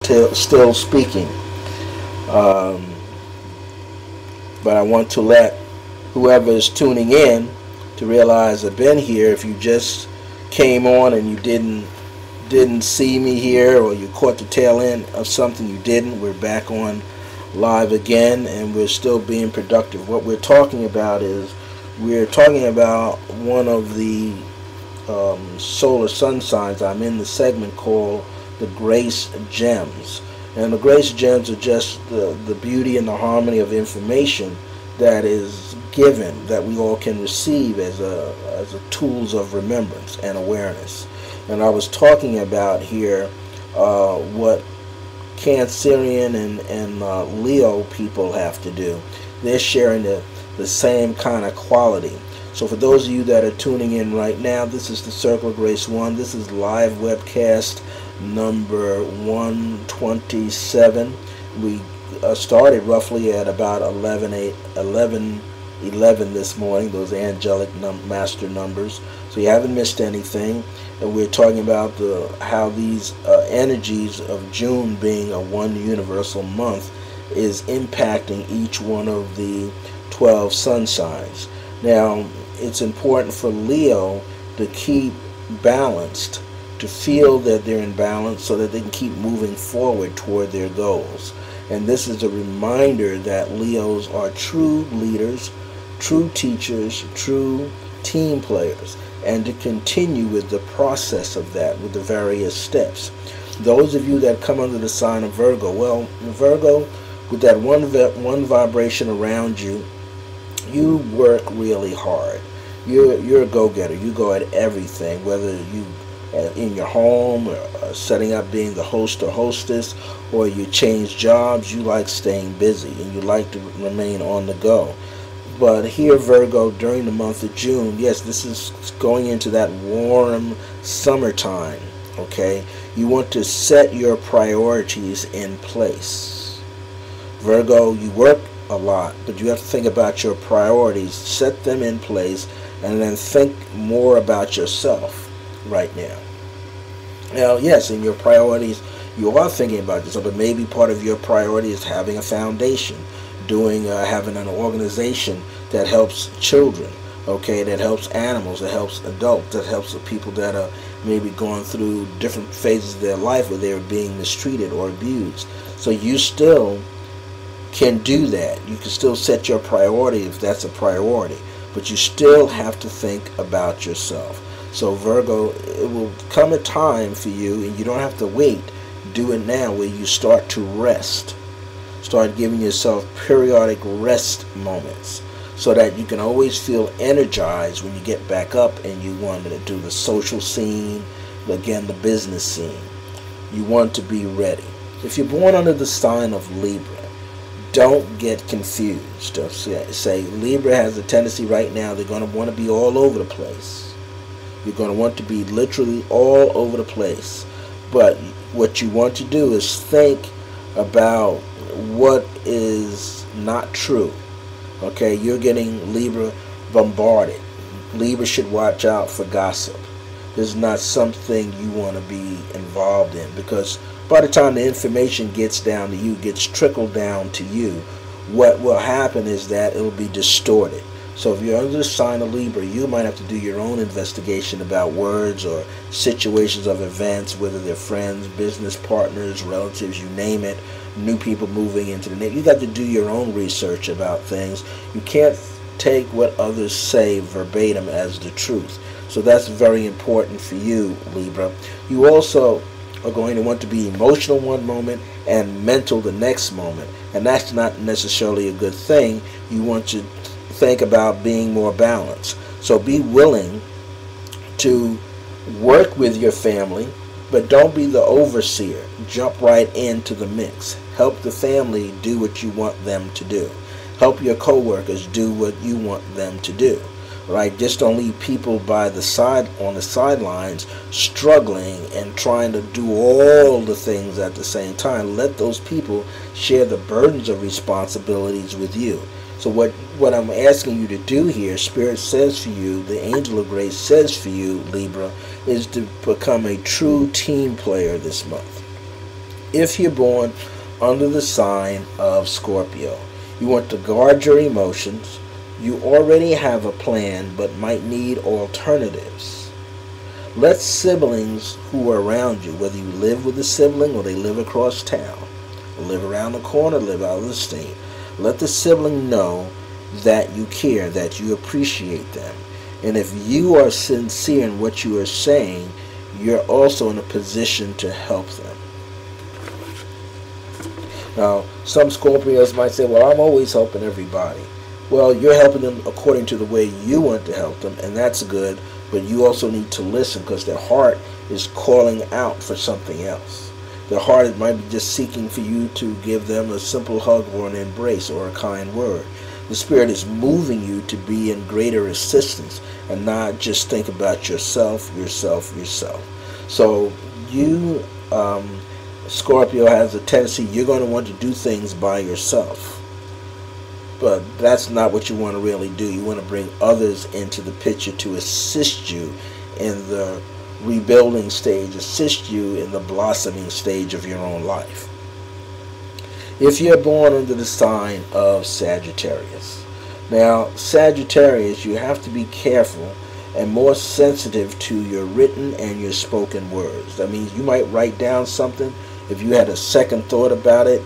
still speaking. Um, but I want to let whoever is tuning in to realize I've been here. If you just came on and you didn't see me here, or you caught the tail end of something, you didn't. We're back on live again, and we're still being productive. What we're talking about is we're talking about one of the solar sun signs. I'm in the segment called the Grace Gems, and the Grace Gems are just the beauty and the harmony of information that is given, that we all can receive as a tools of remembrance and awareness. And I was talking about here what Cancerian and Leo people have to do. They're sharing the same kind of quality. So for those of you that are tuning in right now, this is the Circle of Grace 1. This is live webcast number 127. We started roughly at about 11 this morning, those angelic master numbers. So you haven't missed anything. And we're talking about how these energies of June being a one universal month is impacting each one of the 12 sun signs. Now, it's important for Leo to keep balanced, to feel that they're in balance so that they can keep moving forward toward their goals. And this is a reminder that Leos are true leaders, true teachers, true team players, and to continue with the process of that, with the various steps. Those of you that come under the sign of Virgo, well, Virgo, with that one vibration around you, you work really hard. You're a go-getter. You go at everything, whether you in your home, or setting up being the host or hostess, or you change jobs. You like staying busy, and you like to remain on the go. But here, Virgo, during the month of June, yes, this is going into that warm summertime, okay? You want to set your priorities in place. Virgo, you work a lot, but you have to think about your priorities, set them in place, and then think more about yourself right now. Now, yes, in your priorities, you are thinking about yourself, but maybe part of your priority is having a foundation, having an organization that helps children, okay, that helps animals, that helps adults, that helps the people that are maybe going through different phases of their life where they're being mistreated or abused. So you still can do that. You can still set your priority if that's a priority, but you still have to think about yourself. So Virgo, it will come a time for you, and you don't have to wait. Do it now, where you start to rest. Start giving yourself periodic rest moments so that you can always feel energized when you get back up and you want to do the social scene, again, the business scene. You want to be ready. If you're born under the sign of Libra, don't get confused. Say Libra has a tendency right now, they're going to want to be all over the place. You're going to want to be literally all over the place. But what you want to do is think about what is not true. Okay, you're getting Libra bombarded. Libra should watch out for gossip. This is not something you want to be involved in, because by the time the information gets down to you, gets trickled down to you, what will happen is that it will be distorted. So if you're under the sign of Libra, you might have to do your own investigation about words or situations of events, whether they're friends, business partners, relatives, you name it, new people moving into the neighborhood. You got to do your own research about things. You can't take what others say verbatim as the truth. So that's very important for you, Libra. You also are going to want to be emotional one moment and mental the next moment. And that's not necessarily a good thing. You want to think about being more balanced. So be willing to work with your family, but don't be the overseer. Jump right into the mix. Help the family do what you want them to do. Help your co-workers do what you want them to do. Right? Just don't leave people by the side, on the sidelines, struggling and trying to do all the things at the same time. Let those people share the burdens of responsibilities with you. So what I'm asking you to do here, Spirit says for you, the Angel of Grace says for you, Libra, is to become a true team player this month. If you're born under the sign of Scorpio, you want to guard your emotions. You already have a plan but might need alternatives. Let siblings who are around you, whether you live with a sibling or they live across town, live around the corner, live out of the state, let the sibling know that you care, that you appreciate them. And if you are sincere in what you are saying, you're also in a position to help them. Now, some Scorpios might say, well, I'm always helping everybody. Well, you're helping them according to the way you want to help them, and that's good, but you also need to listen because their heart is calling out for something else. Their heart might be just seeking for you to give them a simple hug or an embrace or a kind word. The Spirit is moving you to be in greater assistance and not just think about yourself. So you, Scorpio, has a tendency, you're going to want to do things by yourself. But that's not what you want to really do. You want to bring others into the picture to assist you in the rebuilding stage, assist you in the blossoming stage of your own life. If you're born under the sign of Sagittarius. Now, Sagittarius, you have to be careful and more sensitive to your written and your spoken words. That means you might write down something. If you had a second thought about it,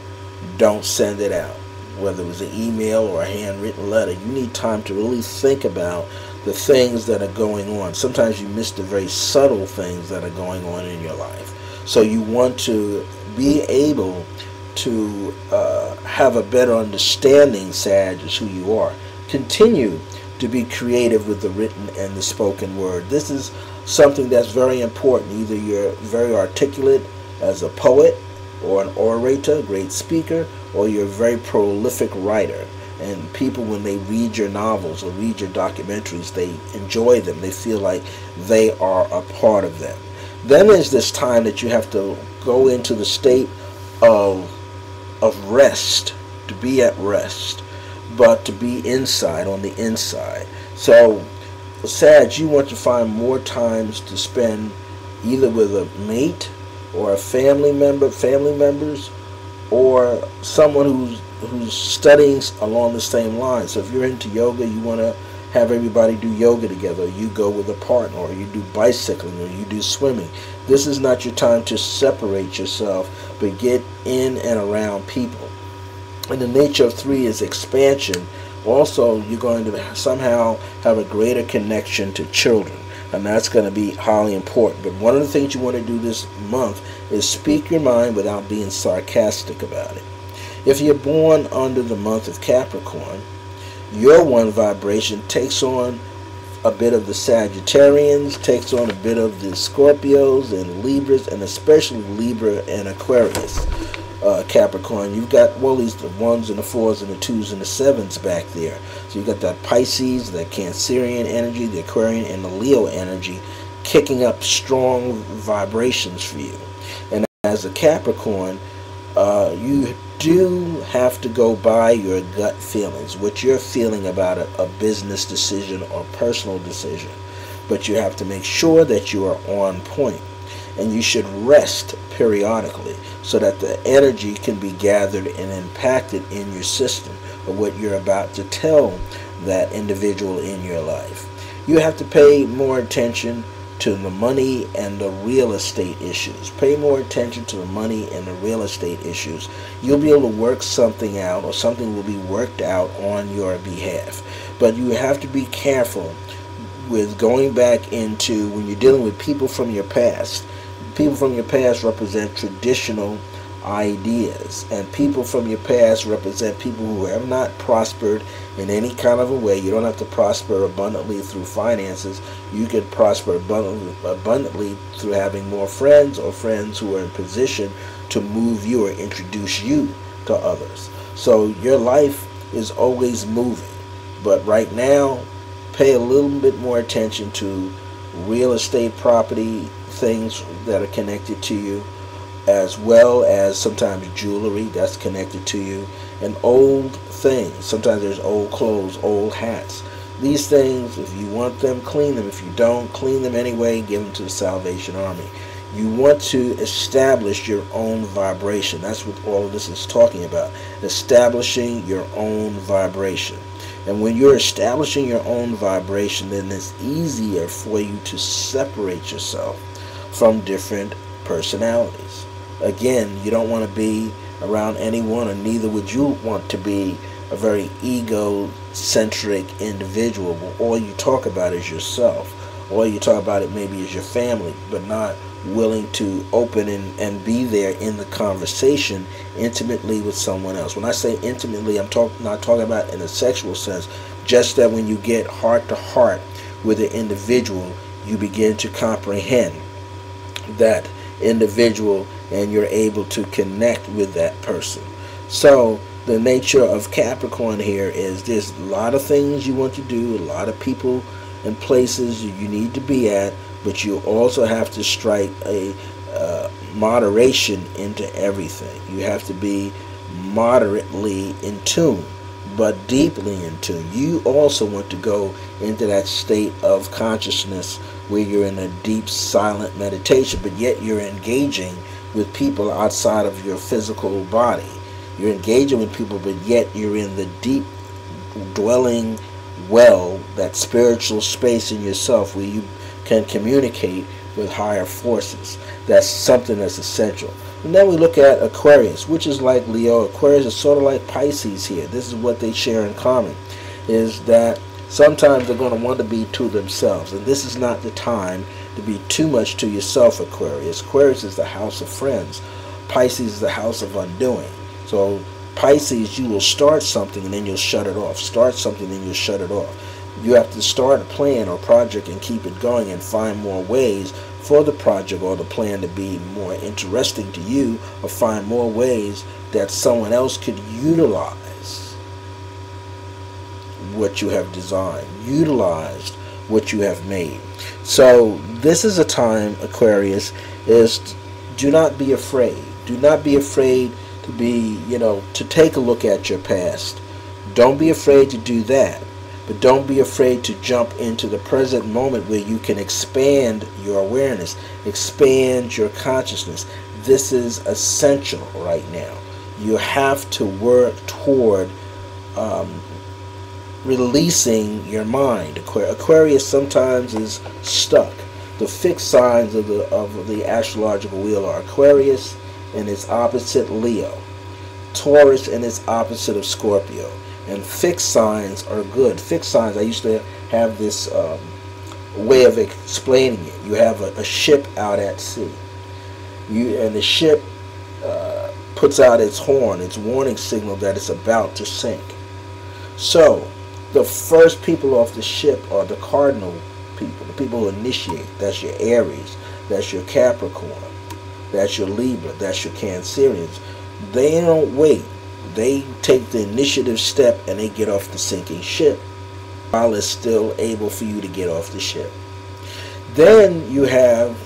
don't send it out. Whether it was an email or a handwritten letter, you need time to really think about the things that are going on. Sometimes you miss the very subtle things that are going on in your life. So you want to be able to have a better understanding, Sag, as who you are. Continue to be creative with the written and the spoken word. This is something that's very important. Either you're very articulate as a poet or an orator, a great speaker, or you're a very prolific writer. And people, when they read your novels or read your documentaries, they enjoy them. They feel like they are a part of them. Then there's this time that you have to go into the state of rest, to be at rest, but to be inside, on the inside. So, Sag, you want to find more times to spend either with a mate or a family members, or someone who's studying along the same lines. So if you're into yoga, you want to have everybody do yoga together. You go with a partner, or you do bicycling, or you do swimming. This is not your time to separate yourself, but get in and around people. And the nature of 3 is expansion. Also, you're going to somehow have a greater connection to children, and that's going to be highly important. But one of the things you want to do this month is speak your mind without being sarcastic about it. If you're born under the month of Capricorn, your 1 vibration takes on a bit of the Sagittarians, takes on a bit of the Scorpios and Libras, and especially Libra and Aquarius. Capricorn, you've got, well, these the 1s and the 4s and the 2s and the 7s back there. So you've got that Pisces, that Cancerian energy, the Aquarian, and the Leo energy kicking up strong vibrations for you. And as a Capricorn, you do have to go by your gut feelings, what you're feeling about a business decision or personal decision. But you have to make sure that you are on point. And you should rest periodically so that the energy can be gathered and impacted in your system of what you're about to tell that individual in your life. You have to pay more attention to the money and the real estate issues. Pay more attention to the money and the real estate issues. You'll be able to work something out, or something will be worked out on your behalf. But you have to be careful with going back into, when you're dealing with people from your past. People from your past represent traditional ideas, and people from your past represent people who have not prospered in any kind of a way. You don't have to prosper abundantly through finances. You can prosper abundantly through having more friends, or friends who are in position to move you or introduce you to others. So your life is always moving, but right now, pay a little bit more attention to real estate property, things that are connected to you, as well as sometimes jewelry that's connected to you, and old things. Sometimes there's old clothes, old hats. These things, if you want them, clean them. If you don't, clean them anyway, give them to the Salvation Army. You want to establish your own vibration. That's what all of this is talking about. Establishing your own vibration. And when you're establishing your own vibration, then it's easier for you to separate yourself from different personalities. Again, you don't want to be around anyone, or neither would you want to be a very egocentric individual. All you talk about is yourself. All you talk about it maybe is your family, but not willing to open and be there in the conversation intimately with someone else. When I say intimately, I'm not talking about in a sexual sense, just that when you get heart to heart with an individual, you begin to comprehend that individual and you're able to connect with that person. So the nature of Capricorn here is there's a lot of things you want to do, a lot of people and places you need to be at, but you also have to strike a moderation into everything. You have to be moderately in tune, but deeply in tune. You also want to go into that state of consciousness where you're in a deep silent meditation, but yet you're engaging with people outside of your physical body. You're engaging with people, but yet you're in the deep dwelling well, that spiritual space in yourself where you can communicate with higher forces. That's something that's essential. And then we look at Aquarius, which is like Leo. Aquarius is sort of like Pisces here. This is what they share in common, is that sometimes they're going to want to be to themselves. And this is not the time to be too much to yourself, Aquarius. Aquarius is the house of friends. Pisces is the house of undoing. So Pisces, you will start something and then you'll shut it off. Start something and then you'll shut it off. You have to start a plan or project and keep it going and find more ways for the project or the plan to be more interesting to you, or find more ways that someone else could utilize what you have designed, utilized what you have made. So this is a time, Aquarius, is do not be afraid. Do not be afraid to be, to take a look at your past. Don't be afraid to do that. But don't be afraid to jump into the present moment where you can expand your awareness, expand your consciousness. This is essential right now. You have to work toward releasing your mind. Aquarius sometimes is stuck. The fixed signs of the astrological wheel are Aquarius and its opposite Leo, Taurus and its opposite of Scorpio. And fixed signs are good. Fixed signs, I used to have this way of explaining it. You have a ship out at sea. And the ship puts out its horn, its warning signal that it's about to sink. So, the first people off the ship are the cardinal people, the people who initiate. That's your Aries, that's your Capricorn, that's your Libra, that's your Cancerians. They don't wait. They take the initiative step and they get off the sinking ship while it's still able for you to get off the ship. Then you have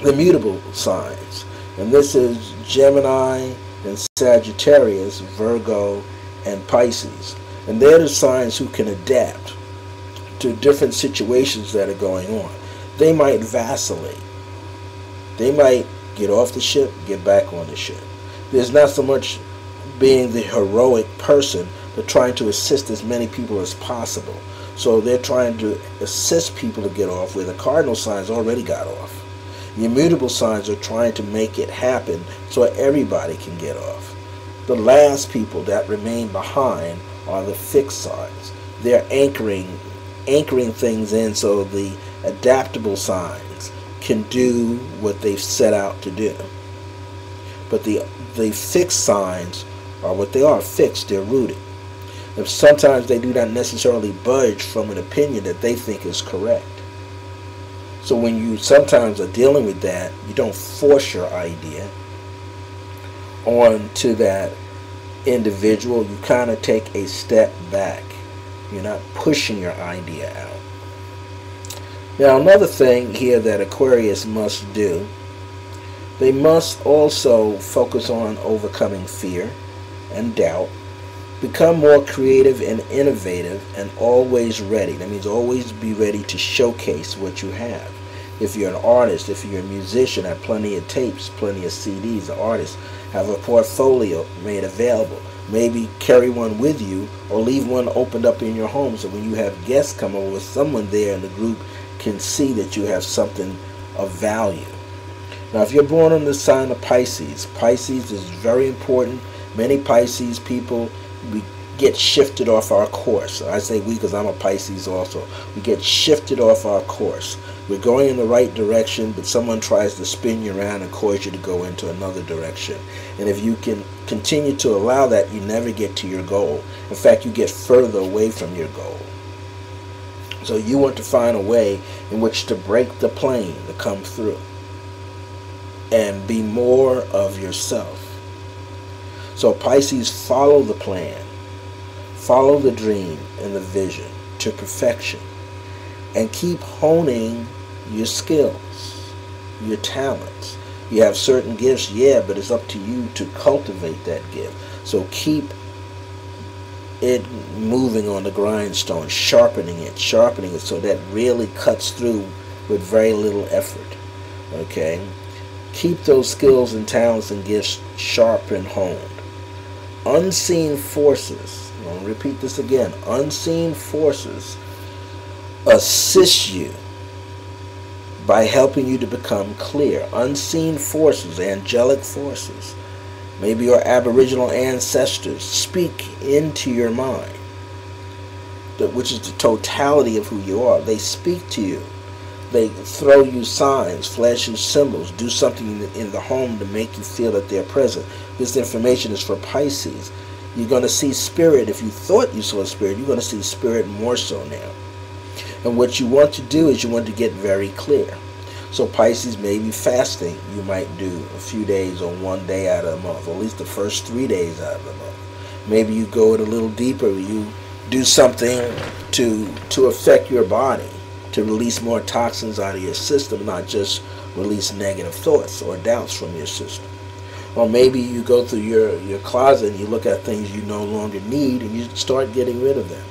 the mutable signs, and this is Gemini and Sagittarius, Virgo and Pisces. And they're the signs who can adapt to different situations that are going on. They might vacillate. They might get off the ship, get back on the ship. There's not so much being the heroic person, but trying to assist as many people as possible. So they're trying to assist people to get off, where the cardinal signs already got off. The immutable signs are trying to make it happen so everybody can get off. The last people that remain behind are the fixed signs. They're anchoring things in so the adaptable signs can do what they've set out to do. But the fixed signs are what they are, fixed, they're rooted. And sometimes they do not necessarily budge from an opinion that they think is correct. So when you sometimes are dealing with that, you don't force your idea onto that individual. You kind of take a step back. You're not pushing your idea out. Now, another thing here that Aquarius must do, they must also focus on overcoming fear and doubt, become more creative and innovative, and always ready. That means always be ready to showcase what you have. If you're an artist, if you're a musician, have plenty of tapes, plenty of CDs. The artists have a portfolio made available. Maybe carry one with you or leave one opened up in your home so when you have guests come over, someone there in the group can see that you have something of value. Now, if you're born on the sign of Pisces, Pisces is very important. Many Pisces people, we get shifted off our course. I say we because I'm a Pisces also. We get shifted off our course. We're going in the right direction, but someone tries to spin you around and cause you to go into another direction. And if you can continue to allow that, you never get to your goal. In fact, you get further away from your goal. So you want to find a way in which to break the plane to come through and be more of yourself. So Pisces, follow the plan. Follow the dream and the vision to perfection. And keep honing your skills, your talents. You have certain gifts, yeah, but it's up to you to cultivate that gift. So keep it moving on the grindstone, sharpening it so that really cuts through with very little effort. Okay? Keep those skills and talents and gifts sharp and honed. Unseen forces, I'm going to repeat this again, unseen forces assist you by helping you to become clear. Unseen forces, angelic forces, maybe your aboriginal ancestors, speak into your mind, which is the totality of who you are. They speak to you. They throw you signs, flash you symbols, do something in the home to make you feel that they're present. This information is for Pisces. You're going to see spirit. If you thought you saw spirit, you're going to see spirit more so now. And what you want to do is you want to get very clear. So Pisces, maybe fasting, you might do a few days or one day out of the month, or at least the first 3 days out of the month. Maybe you go it a little deeper. You do something to affect your body, to release more toxins out of your system, not just release negative thoughts or doubts from your system. Or maybe you go through your closet and you look at things you no longer need and you start getting rid of them.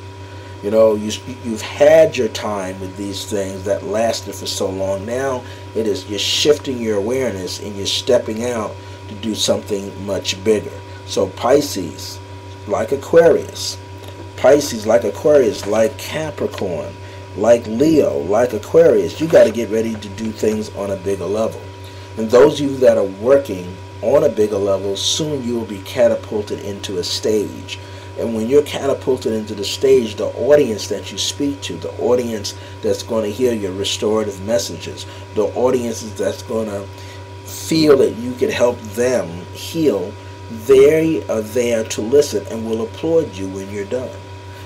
You know, you've had your time with these things that lasted for so long. Now you're shifting your awareness and you're stepping out to do something much bigger. So Pisces, like Aquarius, like Capricorn, like Leo, like Aquarius, you got to get ready to do things on a bigger level. And those of you that are working on a bigger level, soon you will be catapulted into a stage. And when you're catapulted into the stage, the audience that you speak to, the audience that's going to hear your restorative messages, the audiences that's going to feel that you can help them heal, they are there to listen and will applaud you when you're done.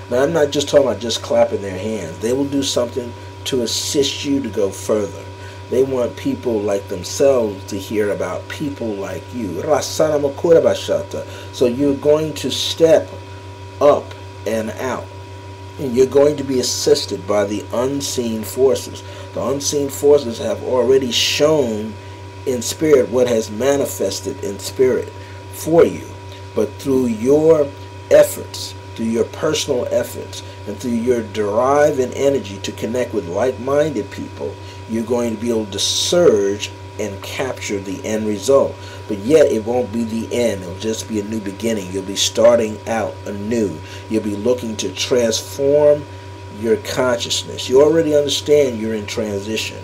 Now, I'm not just talking about just clapping their hands. They will do something to assist you to go further. They want people like themselves to hear about people like you. So you're going to step up and out. And you're going to be assisted by the unseen forces. The unseen forces have already shown in spirit what has manifested in spirit for you. But through your efforts, through your personal efforts, and through your drive and energy to connect with like-minded people, you're going to be able to surge and capture the end result. But yet it won't be the end. It'll just be a new beginning. You'll be starting out anew. You'll be looking to transform your consciousness. You already understand you're in transition.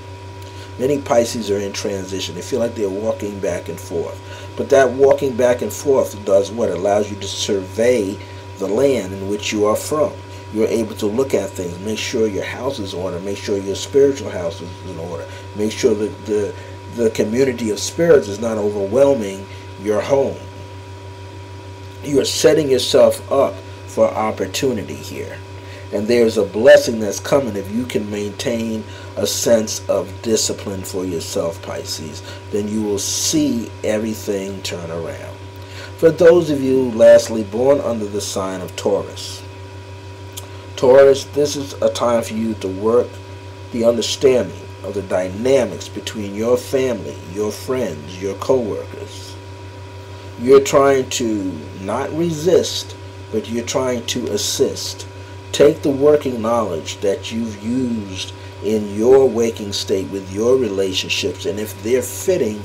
Many Pisces are in transition. They feel like they're walking back and forth. But that walking back and forth does what? It allows you to survey the land in which you are from. You're able to look at things, make sure your house is in order, make sure your spiritual house is in order, make sure that the community of spirits is not overwhelming your home. You are setting yourself up for opportunity here. And there's a blessing that's coming if you can maintain a sense of discipline for yourself, Pisces. Then you will see everything turn around. For those of you, lastly, born under the sign of Taurus. Taurus, this is a time for you to work the understanding of the dynamics between your family, your friends, your co-workers. You're trying to not resist, but you're trying to assist. Take the working knowledge that you've used in your waking state with your relationships, and if they're fitting,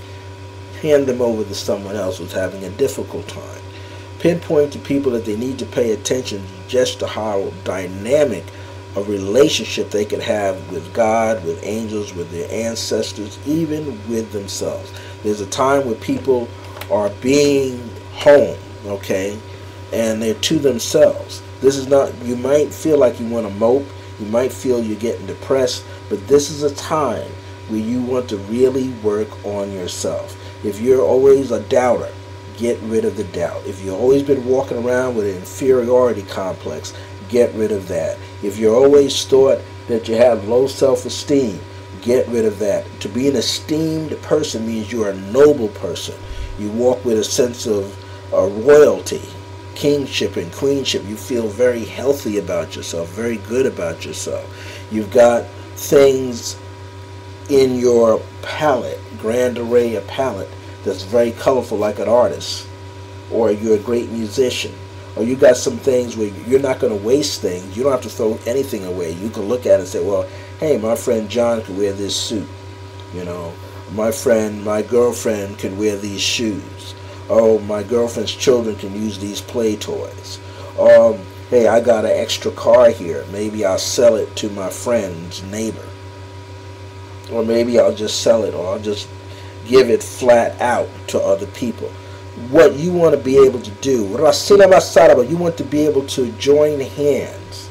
hand them over to someone else who's having a difficult time. Pinpoint to people that they need to pay attention just to how dynamic a relationship they could have with God, with angels, with their ancestors, even with themselves. There's a time where people are being home, okay, and they're to themselves. This is not, you might feel like you want to mope, you might feel you're getting depressed, but this is a time where you want to really work on yourself. If you're always a doubter, get rid of the doubt. If you've always been walking around with an inferiority complex, get rid of that. If you're always thought that you have low self-esteem, get rid of that. To be an esteemed person means you're a noble person. You walk with a sense of royalty, kingship and queenship. You feel very healthy about yourself, very good about yourself. You've got things in your palette, grand array of palette, that's very colorful like an artist, or you're a great musician, or you got some things where you're not going to waste things. You don't have to throw anything away. You can look at it and say, well, hey, my friend John could wear this suit. You know, my girlfriend can wear these shoes. Oh, my girlfriend's children can use these play toys. Hey, I got an extra car here. Maybe I'll sell it to my friend's neighbor. Or maybe I'll just sell it, or I'll just give it flat out to other people. What you want to be able to do, you want to be able to join hands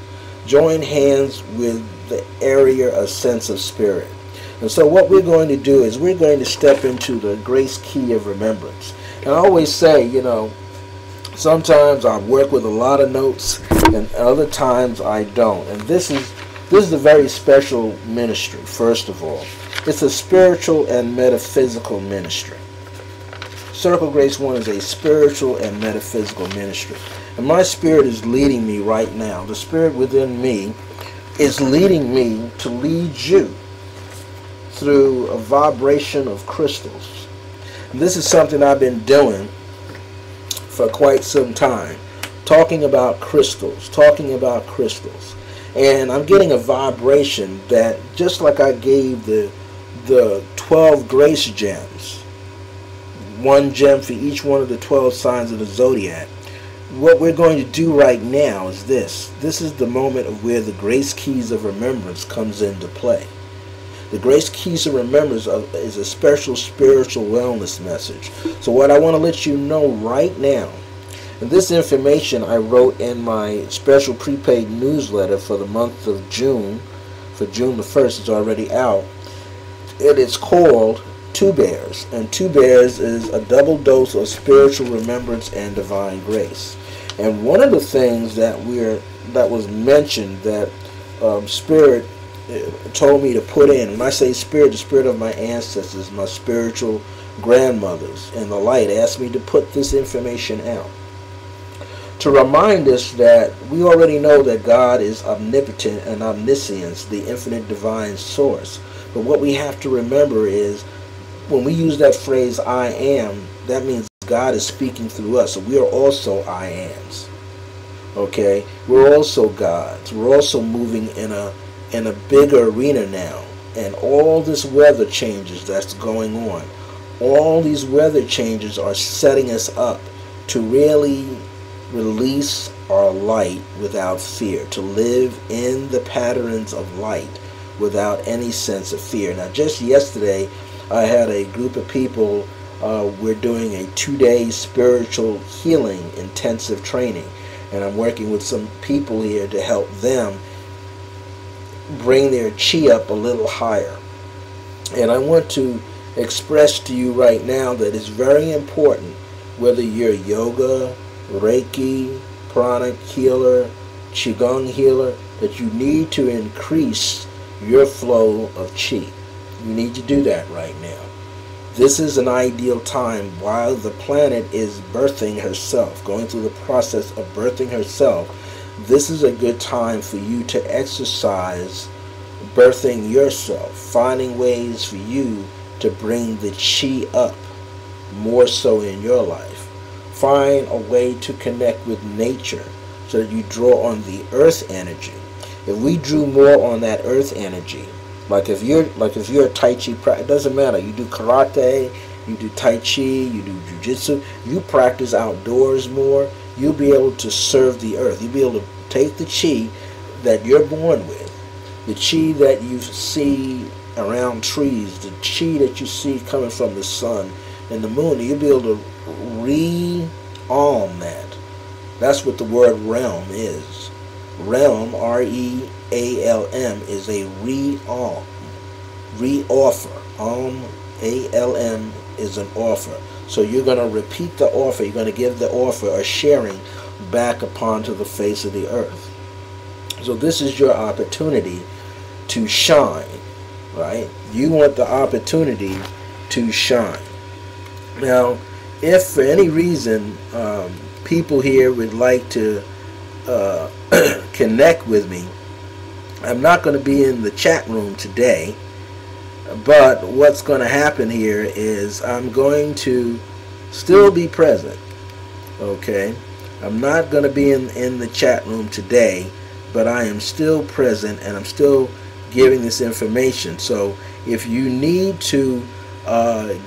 with the area of sense of spirit. And so what we're going to do is we're going to step into the grace key of remembrance. And I always say, you know, sometimes I work with a lot of notes and other times I don't. And this is a very special ministry, first of all. It's a spiritual and metaphysical ministry. Circle Grace 1 is a spiritual and metaphysical ministry. And my spirit is leading me right now. The spirit within me is leading me to lead you through a vibration of crystals. And this is something I've been doing for quite some time. Talking about crystals. And I'm getting a vibration that, just like I gave the 12 grace gems, one gem for each one of the 12 signs of the zodiac, what we're going to do right now is this. This is the moment of where the grace keys of remembrance comes into play. The grace keys of remembrance is a special spiritual wellness message. So what I want to let you know right now, and this information I wrote in my special prepaid newsletter for the month of June, for June the 1st, it's already out. It is called 2 Bears, and 2 Bears is a double dose of spiritual remembrance and divine grace. And one of the things that was mentioned that Spirit told me to put in, and I say Spirit, the spirit of my ancestors, my spiritual grandmothers, and the light asked me to put this information out, to remind us that we already know that God is omnipotent and omniscience, the infinite divine source. But what we have to remember is, when we use that phrase, I am, that means God is speaking through us. So we are also I ams. Okay? We're also gods. We're also moving in a bigger arena now. And all this weather changes that's going on, all these weather changes are setting us up to really release our light without fear, to live in the patterns of light without any sense of fear. Now, just yesterday, I had a group of people, we're doing a 2-day spiritual healing intensive training, and I'm working with some people here to help them bring their chi up a little higher. And I want to express to you right now that it's very important, whether you're yoga, Reiki, pranic healer, Qigong healer, that you need to increase your flow of chi. You need to do that right now. This is an ideal time while the planet is birthing herself, going through the process of birthing herself. This is a good time for you to exercise birthing yourself, finding ways for you to bring the chi up more so in your life. Find a way to connect with nature so that you draw on the earth energy. If we drew more on that earth energy, Like if you're a Tai Chi, it doesn't matter. You do karate, you do Tai Chi, you do jujitsu. You practice outdoors more. You'll be able to serve the earth. You'll be able to take the chi that you're born with, the chi that you see around trees, the chi that you see coming from the sun and the moon. You'll be able to realm that. That's what the word realm is. Realm, R-E-A-L-M, is a re-offer. A-L-M is an offer. So you're going to repeat the offer. You're going to give the offer, a sharing, back upon to the face of the earth. So this is your opportunity to shine, right? You want the opportunity to shine. Now, if for any reason people here would like to connect with me, I'm not going to be in the chat room today, but what's going to happen here is I'm going to still be present. Okay, I'm not going to be in the chat room today, but I am still present and I'm still giving this information. So if you need to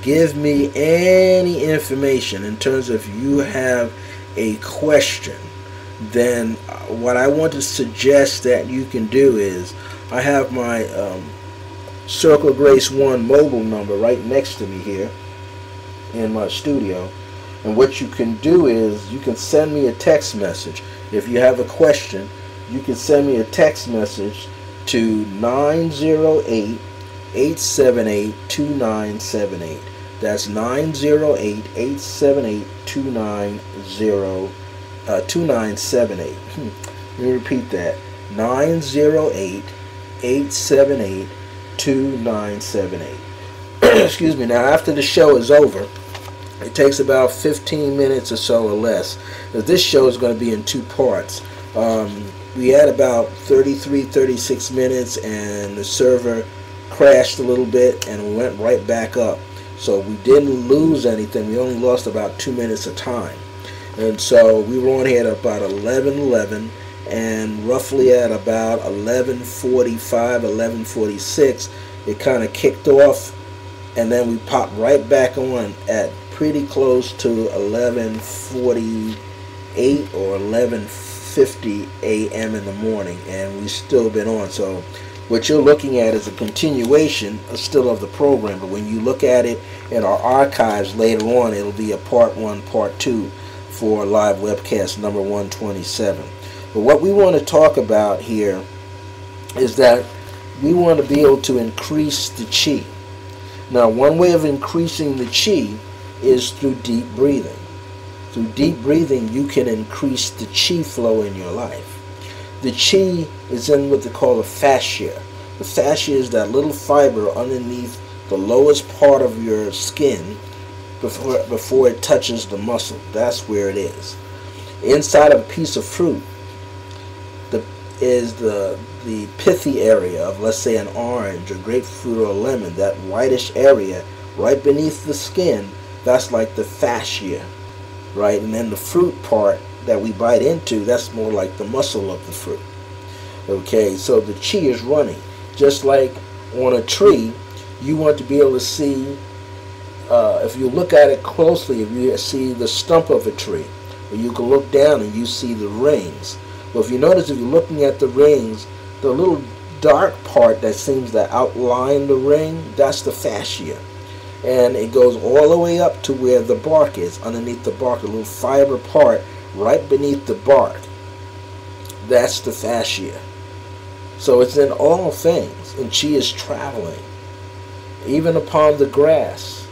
give me any information in terms of you have a question, then what I want to suggest that you can do is I have my Circle Grace 1 mobile number right next to me here in my studio, and what you can do is you can send me a text message. If you have a question, you can send me a text message to 908-878-2978. That's 908-878-2978. Let me repeat that. 908-878-2978. Excuse me. Now, after the show is over, it takes about 15 minutes or so or less. This show is going to be in two parts. We had about 36 minutes, and the server crashed a little bit, and we went right back up. So we didn't lose anything. We only lost about 2 minutes of time. And so we were on here at about 11:11, and roughly at about 11:45, 11:46, it kind of kicked off, and then we popped right back on at pretty close to 11:48 or 11:50 a.m. in the morning, and we've still been on. So what you're looking at is a continuation still of the program, but when you look at it in our archives later on, it'll be a part 1, part 2 for live webcast number 127. But what we want to talk about here is that we want to be able to increase the chi. Now, one way of increasing the chi is through deep breathing. Through deep breathing, you can increase the chi flow in your life. The chi is in what they call the fascia. The fascia is that little fiber underneath the lowest part of your skin before it touches the muscle. That's where it is. Inside of a piece of fruit is the pithy area of, let's say, an orange or grapefruit or a lemon. That whitish area right beneath the skin, that's like the fascia, right? And then the fruit part that we bite into, that's more like the muscle of the fruit. Okay, so the chi is running. Just like on a tree, you want to be able to see, if you look at it closely, if you see the stump of a tree, or you can look down and you see the rings. Well, if you notice, if you're looking at the rings, the little dark part that seems to outline the ring, that's the fascia. And it goes all the way up to where the bark is, underneath the bark, a little fiber part right beneath the bark. That's the fascia. So it's in all things, and chi is traveling. Even upon the grass,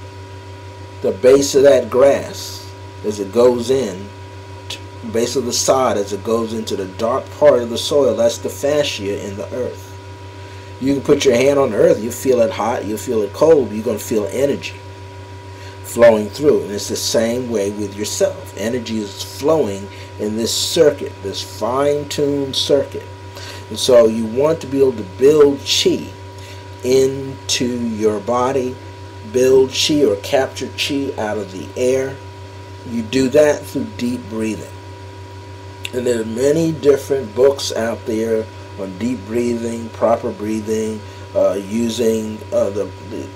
the base of that grass, as it goes in, base of the sod as it goes into the dark part of the soil, that's the fascia in the earth. You can put your hand on the earth, you feel it hot, you feel it cold, you're going to feel energy flowing through. And it's the same way with yourself. Energy is flowing in this circuit, this fine-tuned circuit. And so you want to be able to build chi into your body, build chi or capture chi out of the air. You do that through deep breathing. And there are many different books out there on deep breathing, proper breathing, using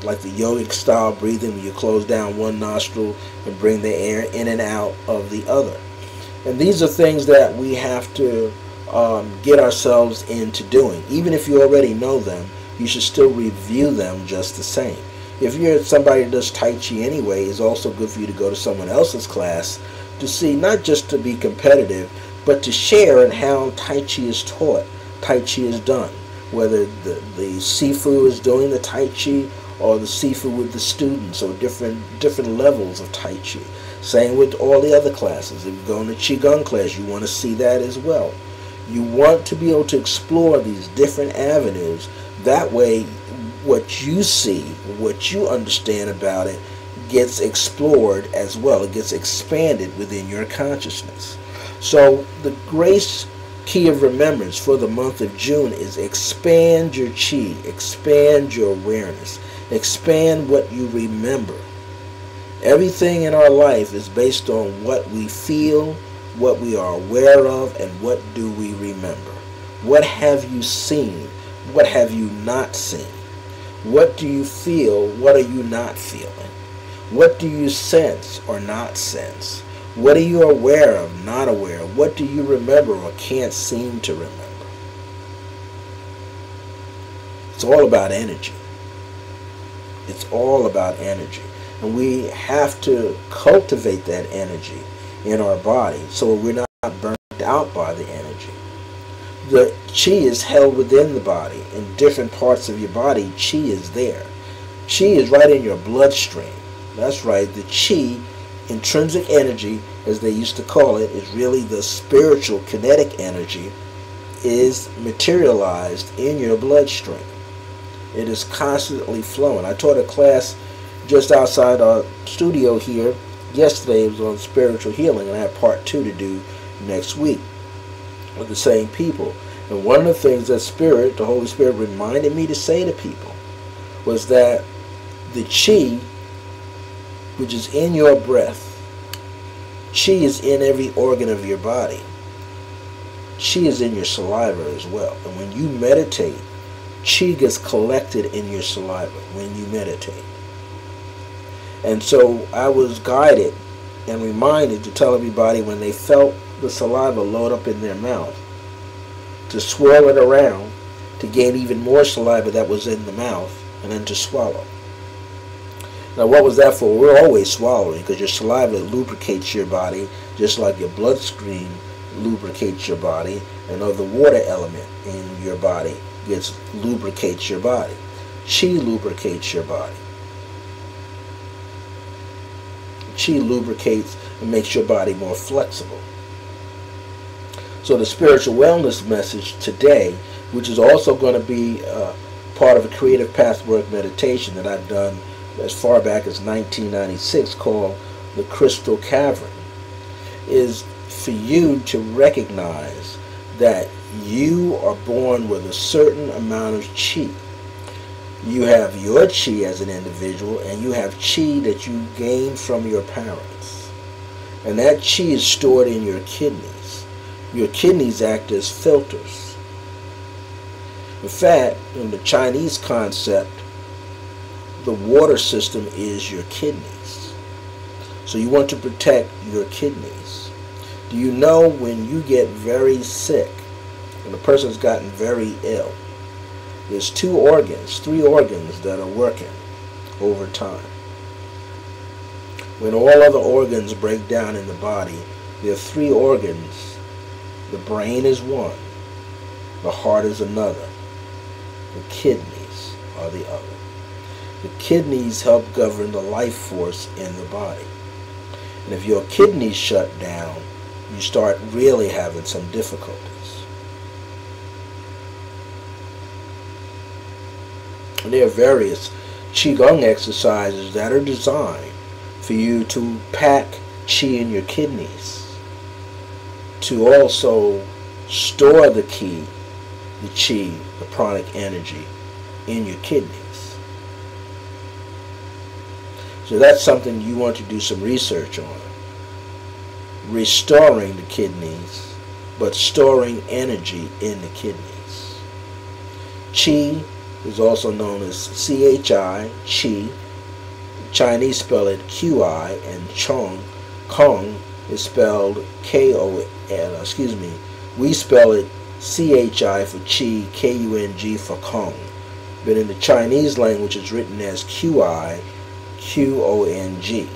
like the yogic style breathing, where you close down one nostril and bring the air in and out of the other. And these are things that we have to get ourselves into doing. Even if you already know them, you should still review them just the same. If you're somebody that does Tai Chi anyway, it's also good for you to go to someone else's class to see, not just to be competitive, but to share in how Tai Chi is taught, Tai Chi is done. Whether the Sifu is doing the Tai Chi, or the Sifu with the students, or different levels of Tai Chi. Same with all the other classes. If you go in the Qigong class, you want to see that as well. You want to be able to explore these different avenues. That way, what you see, what you understand about it, gets explored as well. It gets expanded within your consciousness. So the grace key of remembrance for the month of June is expand your chi, expand your awareness, expand what you remember. Everything in our life is based on what we feel, what we are aware of, and what do we remember. What have you seen? What have you not seen? What do you feel? What are you not feeling? What do you sense or not sense? What are you aware of, not aware of? What do you remember or can't seem to remember? It's all about energy. It's all about energy. And we have to cultivate that energy in our body so we're not burnt out by the energy. The chi is held within the body. In different parts of your body, chi is there. Chi is right in your bloodstream. That's right. The chi, intrinsic energy, as they used to call it, is really the spiritual kinetic energy, is materialized in your bloodstream. It is constantly flowing. I taught a class just outside our studio here yesterday. It was on spiritual healing, and I have part 2 to do next week with the same people. And one of the things that Spirit, the Holy Spirit, reminded me to say to people was that the chi, which is in your breath, chi is in every organ of your body. Chi is in your saliva as well. And when you meditate, chi gets collected in your saliva when you meditate. And so I was guided and reminded to tell everybody when they felt the saliva load up in their mouth to swirl it around to gain even more saliva that was in the mouth, and then to swallow. Now what was that for? We're always swallowing because your saliva lubricates your body just like your bloodstream lubricates your body, and the water element in your body lubricates your body. Chi lubricates your body. Chi lubricates and makes your body more flexible. So the spiritual wellness message today, which is also going to be part of a creative pathwork meditation that I've done as far back as 1996, called the Crystal Cavern, is for you to recognize that you are born with a certain amount of chi. You have your chi as an individual, and you have chi that you gain from your parents. And that chi is stored in your kidneys. Your kidneys act as filters. In fact, in the Chinese concept, the water system is your kidneys. So you want to protect your kidneys. Do you know when you get very sick, when a person's gotten very ill, there's 3 organs that are working over time. When all other organs break down in the body, there are 3 organs. The brain is one, the heart is another, the kidneys are the other. The kidneys help govern the life force in the body. And if your kidneys shut down, you start really having some difficulties. And there are various Qigong exercises that are designed for you to pack chi in your kidneys, to also store the chi, the pranic energy in your kidneys. So that's something you want to do some research on. Restoring the kidneys, but storing energy in the kidneys. Chi is also known as CHI, Chi. Chinese spell it QI, and Kong is spelled KO. We spell it CHI for Chi, KUNG for Kong. But in the Chinese language, it's written as QI, QONG.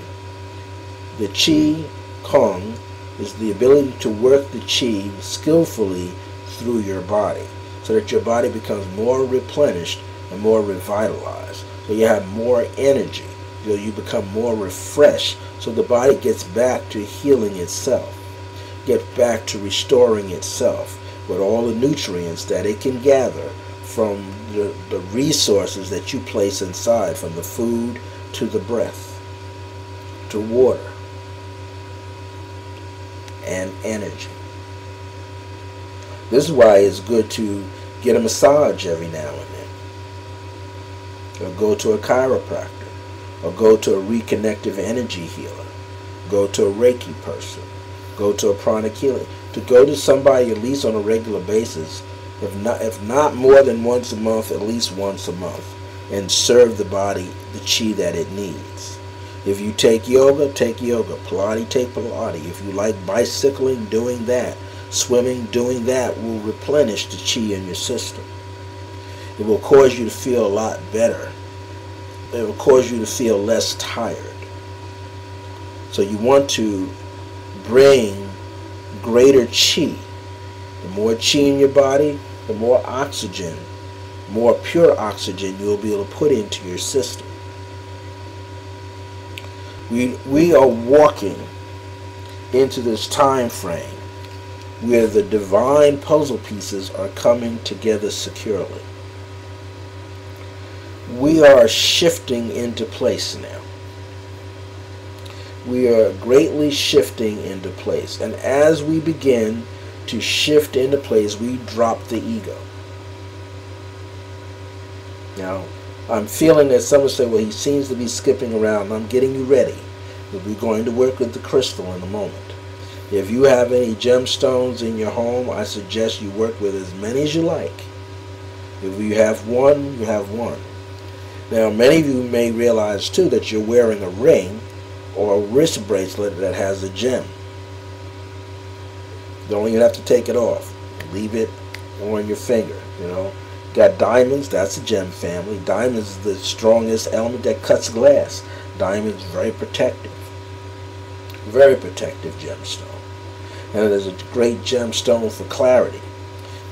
The Qi Kong is the ability to work the Qi skillfully through your body so that your body becomes more replenished and more revitalized. So you have more energy. You become more refreshed so the body gets back to healing itself, gets back to restoring itself with all the nutrients that it can gather from the resources that you place inside, from the food to the breath to water and energy. This is why it's good to get a massage every now and then, or go to a chiropractor, or go to a reconnective energy healer, go to a Reiki person, go to a pranic healer, to go to somebody at least on a regular basis, if not more than once a month, at least once a month, and serve the body the chi that it needs. If you take yoga, Pilates, take Pilates. If you like bicycling, doing that. Swimming, doing that will replenish the chi in your system. It will cause you to feel a lot better. It will cause you to feel less tired. So you want to bring greater chi. The more chi in your body, the more oxygen, more pure oxygen you'll be able to put into your system. We are walking into this time frame where the divine puzzle pieces are coming together securely. We are shifting into place now. We are greatly shifting into place. And as we begin to shift into place, we drop the ego. Now, I'm feeling that someone said, well, he seems to be skipping around. I'm getting you ready. We're going to work with the crystal in a moment. If you have any gemstones in your home, I suggest you work with as many as you like. If you have one, you have one. Now, many of you may realize, too, that you're wearing a ring or a wrist bracelet that has a gem. You don't even have to take it off. Leave it on your finger, you know. Got diamonds, that's a gem family. Diamonds is the strongest element that cuts glass. Diamonds very protective. Very protective gemstone. And it is a great gemstone for clarity.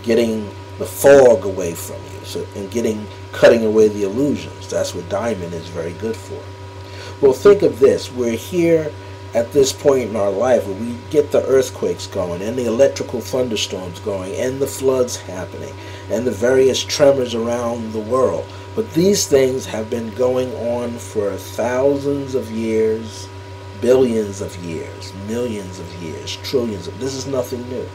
Getting the fog away from you, and cutting away the illusions. That's what diamond is very good for. Well, think of this. We're here at this point in our life where we get the earthquakes going, and the electrical thunderstorms going, and the floods happening, and the various tremors around the world. But these things have been going on for thousands of years, billions of years, millions of years, trillions of. This is nothing new.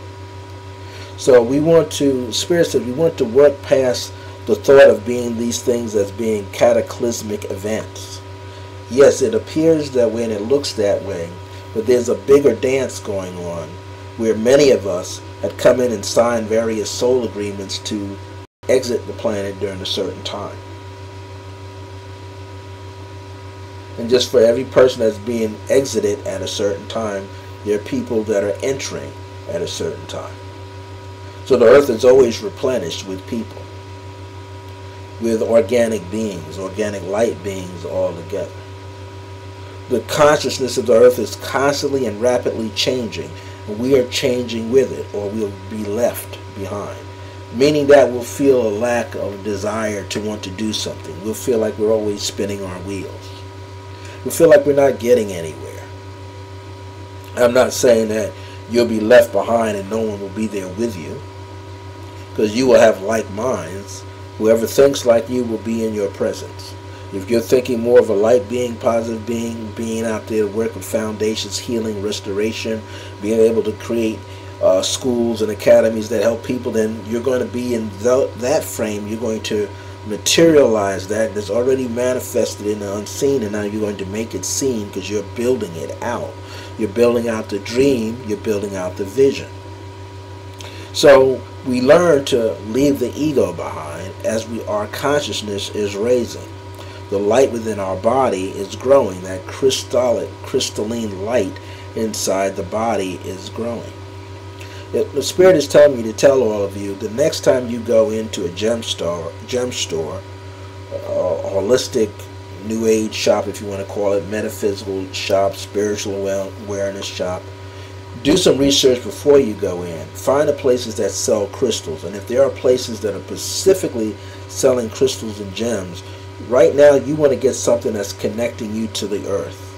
So we want to, spiritually, we want to work past the thought of being these things as being cataclysmic events. Yes, it appears that way and it looks that way, but there's a bigger dance going on where many of us had come in and signed various soul agreements to exit the planet during a certain time. And just for every person that's being exited at a certain time, there are people that are entering at a certain time. So the earth is always replenished with people, with organic beings, organic light beings all together. The consciousness of the earth is constantly and rapidly changing, and we are changing with it, or we'll be left behind. Meaning that we'll feel a lack of desire to want to do something. We'll feel like we're always spinning our wheels. We feel like we're not getting anywhere. I'm not saying that you'll be left behind and no one will be there with you, because you will have like minds. Whoever thinks like you will be in your presence. If you're thinking more of a light being, positive being out there to work with foundations, healing, restoration, being able to create schools and academies that help people, then you're going to be in that frame. You're going to materialize that. That's already manifested in the unseen, and now you're going to make it seen because you're building it out. You're building out the dream. You're building out the vision. So we learn to leave the ego behind as our consciousness is raising. The light within our body is growing. That crystalline light inside the body is growing. The Spirit is telling me to tell all of you, the next time you go into a gem store, a holistic New Age shop, if you want to call it, metaphysical shop, spiritual awareness shop, do some research before you go in. Find the places that sell crystals. And if there are places that are specifically selling crystals and gems, right now you want to get something that's connecting you to the earth.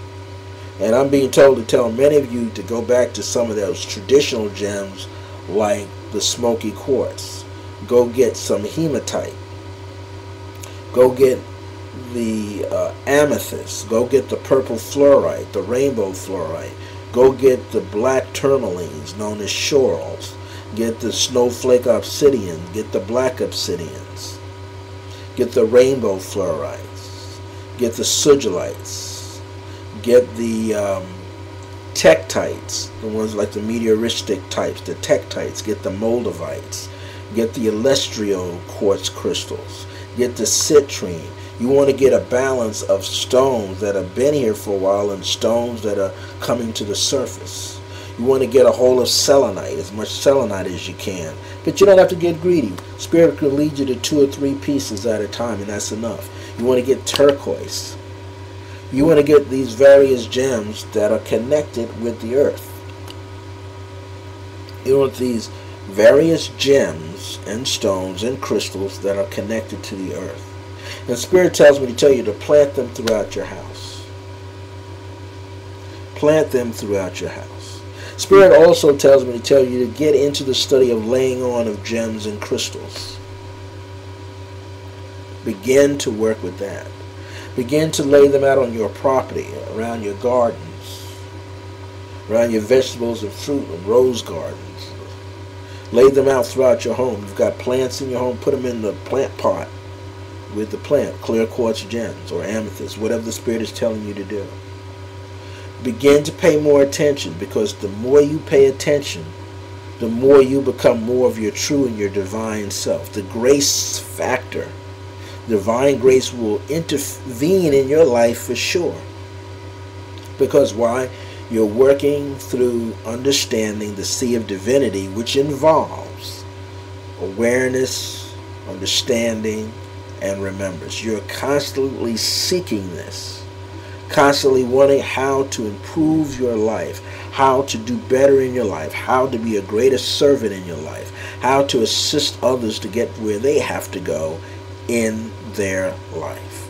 And I'm being told to tell many of you to go back to some of those traditional gems like the smoky quartz. Go get some hematite. Go get the amethyst. Go get the purple fluorite, the rainbow fluorite. Go get the black tourmalines known as schorls. Get the snowflake obsidian. Get the black obsidians. Get the rainbow fluorites. Get the sugilites. Get the tektites, the ones like the meteoristic types, the tektites. Get the moldavites. Get the Celestial quartz crystals. Get the citrine. You want to get a balance of stones that have been here for a while and stones that are coming to the surface. You want to get a hold of selenite, as much selenite as you can. But you don't have to get greedy. Spirit can lead you to 2 or 3 pieces at a time, and that's enough. You want to get turquoise. You want to get these various gems that are connected with the earth. You want these various gems and stones and crystals that are connected to the earth. And Spirit tells me to tell you to plant them throughout your house. Plant them throughout your house. Spirit also tells me to tell you to get into the study of laying on of gems and crystals. Begin to work with that. Begin to lay them out on your property, around your gardens, around your vegetables and fruit and rose gardens. Lay them out throughout your home. You've got plants in your home, put them in the plant pot with the plant, clear quartz gems or amethyst, whatever the Spirit is telling you to do. Begin to pay more attention, because the more you pay attention, the more you become more of your true and your divine self. The grace factor, divine grace will intervene in your life for sure. Because why? You're working through understanding the sea of divinity, which involves awareness, understanding, and remembrance. You're constantly seeking this, constantly wanting how to improve your life, how to do better in your life, how to be a greater servant in your life, how to assist others to get where they have to go in their life.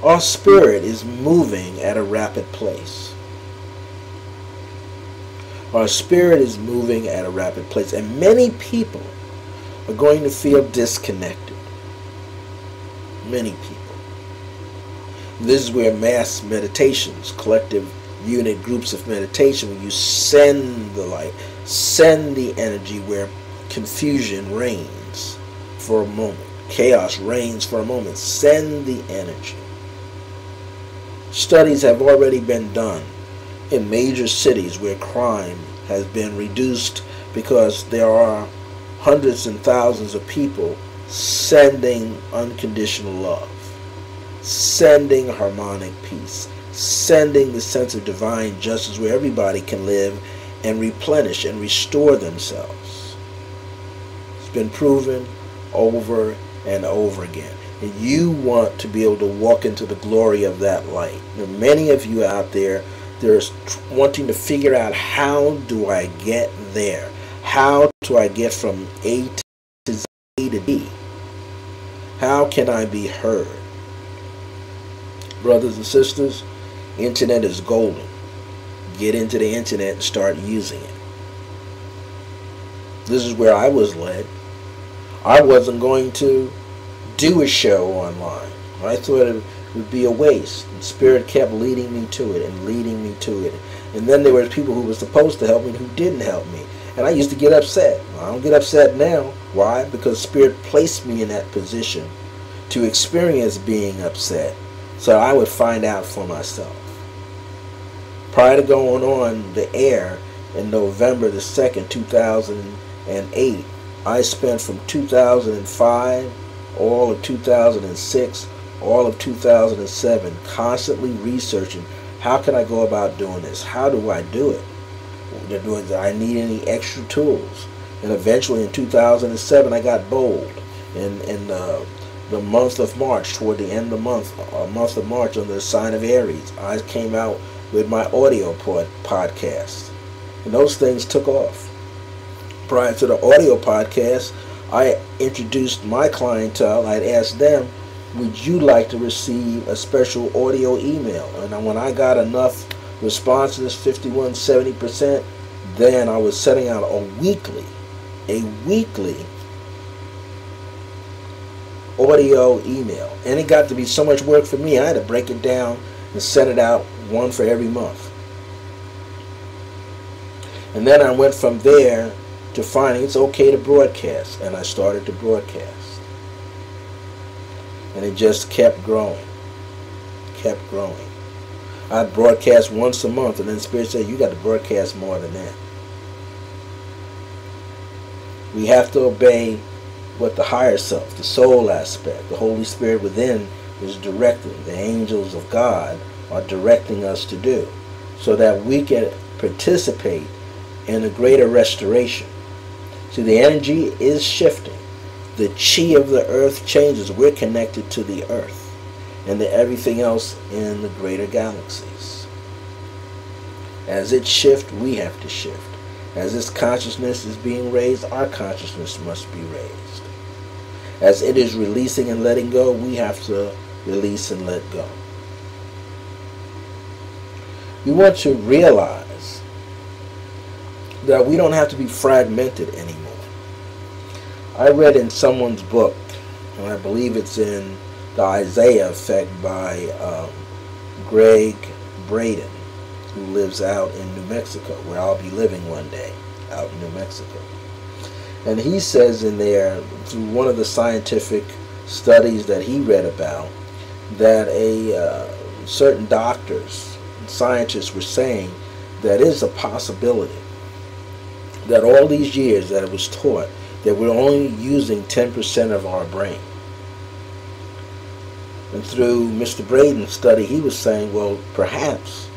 Our spirit is moving at a rapid pace. Our spirit is moving at a rapid pace, and many people are going to feel disconnected. Many people. This is where mass meditations, collective unit groups of meditation, where you send the light, send the energy where confusion reigns for a moment, chaos reigns for a moment. Send the energy. Studies have already been done in major cities where crime has been reduced because there are hundreds and thousands of people sending unconditional love, sending harmonic peace, sending the sense of divine justice where everybody can live and replenish and restore themselves. It's been proven over and over again. And you want to be able to walk into the glory of that light. There are many of you out there that are wanting to figure out, how do I get there? How do I get from A to Z to D? How can I be heard? Brothers and sisters, internet is golden. Get into the internet and start using it. This is where I was led. I wasn't going to do a show online. I thought it would be a waste. And Spirit kept leading me to it and leading me to it. And then there were people who were supposed to help me who didn't help me. And I used to get upset. I don't get upset now. Why? Because Spirit placed me in that position to experience being upset, so I would find out for myself. Prior to going on the air in November the 2nd, 2008, I spent from 2005, all of 2006, all of 2007, constantly researching how can I go about doing this? How do I do it? Do I need any extra tools? And eventually in 2007, I got bold. In the month of March, toward the end of the month of March, under the sign of Aries, I came out with my audio podcast. And those things took off. Prior to the audio podcast, I introduced my clientele. I'd asked them, would you like to receive a special audio email? And when I got enough responses, 51, 70%, then I was setting out a weekly audio email. And it got to be so much work for me, I had to break it down and set it out, one for every month. And then I went from there to finding it's okay to broadcast, and I started to broadcast. And it just kept growing. I'd broadcast once a month, and then Spirit said, you got to broadcast more than that. We have to obey what the higher self, the soul aspect, the Holy Spirit within is directing. The angels of God are directing us to do, so that we can participate in a greater restoration. See, the energy is shifting. The chi of the earth changes. We're connected to the earth and to everything else in the greater galaxies. As it shifts, we have to shift. As this consciousness is being raised, our consciousness must be raised. As it is releasing and letting go, we have to release and let go. We want to realize that we don't have to be fragmented anymore. I read in someone's book, and I believe it's in The Isaiah Effect by Greg Braden, who lives out in New Mexico, where I'll be living one day, out in New Mexico. And he says in there, through one of the scientific studies that he read about, that certain doctors, scientists were saying that it is a possibility that all these years that it was taught that we're only using 10% of our brain. And through Mr. Braden's study, he was saying, well, perhaps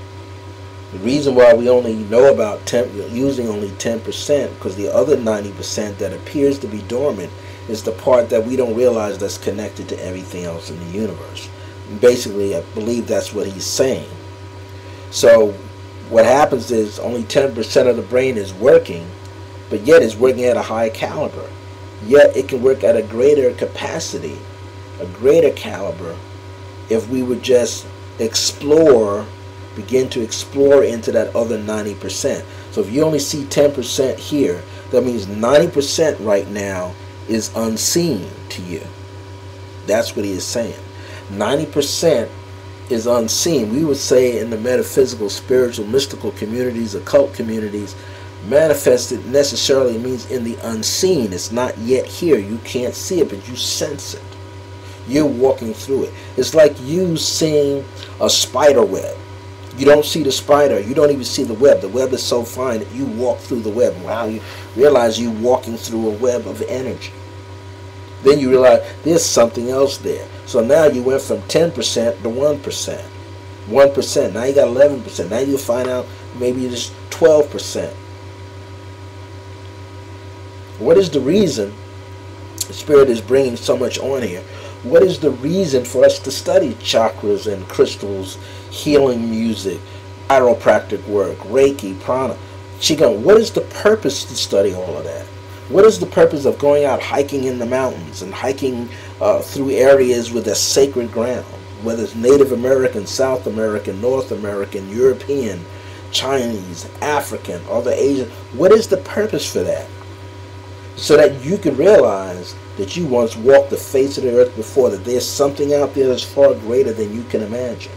the reason why we only know about using only 10%, because the other 90% that appears to be dormant is the part that we don't realize that's connected to everything else in the universe. And basically, I believe that's what he's saying. So what happens is only 10% of the brain is working, but yet it's working at a high caliber. Yet it can work at a greater capacity, a greater caliber, if we would just begin to explore into that other 90%. So if you only see 10% here, that means 90% right now is unseen to you. That's what he is saying. 90% is unseen. We would say in the metaphysical, spiritual, mystical communities, occult communities, manifested necessarily means in the unseen. It's not yet here. You can't see it, but you sense it. You're walking through it. It's like you seeing a spider web. You don't see the spider. You don't even see the web. The web is so fine that you walk through the web. Wow, you realize you're walking through a web of energy. Then you realize there's something else there. So now you went from 10% to 1%. 1%. Now you got 11%. Now you find out maybe it's 12%. What is the reason the Spirit is bringing so much on here? What is the reason for us to study chakras and crystals, healing music, chiropractic work, Reiki, prana, Qigong? What is the purpose to study all of that? What is the purpose of going out hiking in the mountains and hiking through areas with a sacred ground, whether it's Native American, South American, North American, European, Chinese, African, other Asian? What is the purpose for that? So that you can realize that you once walked the face of the earth before, that there's something out there that's far greater than you can imagine.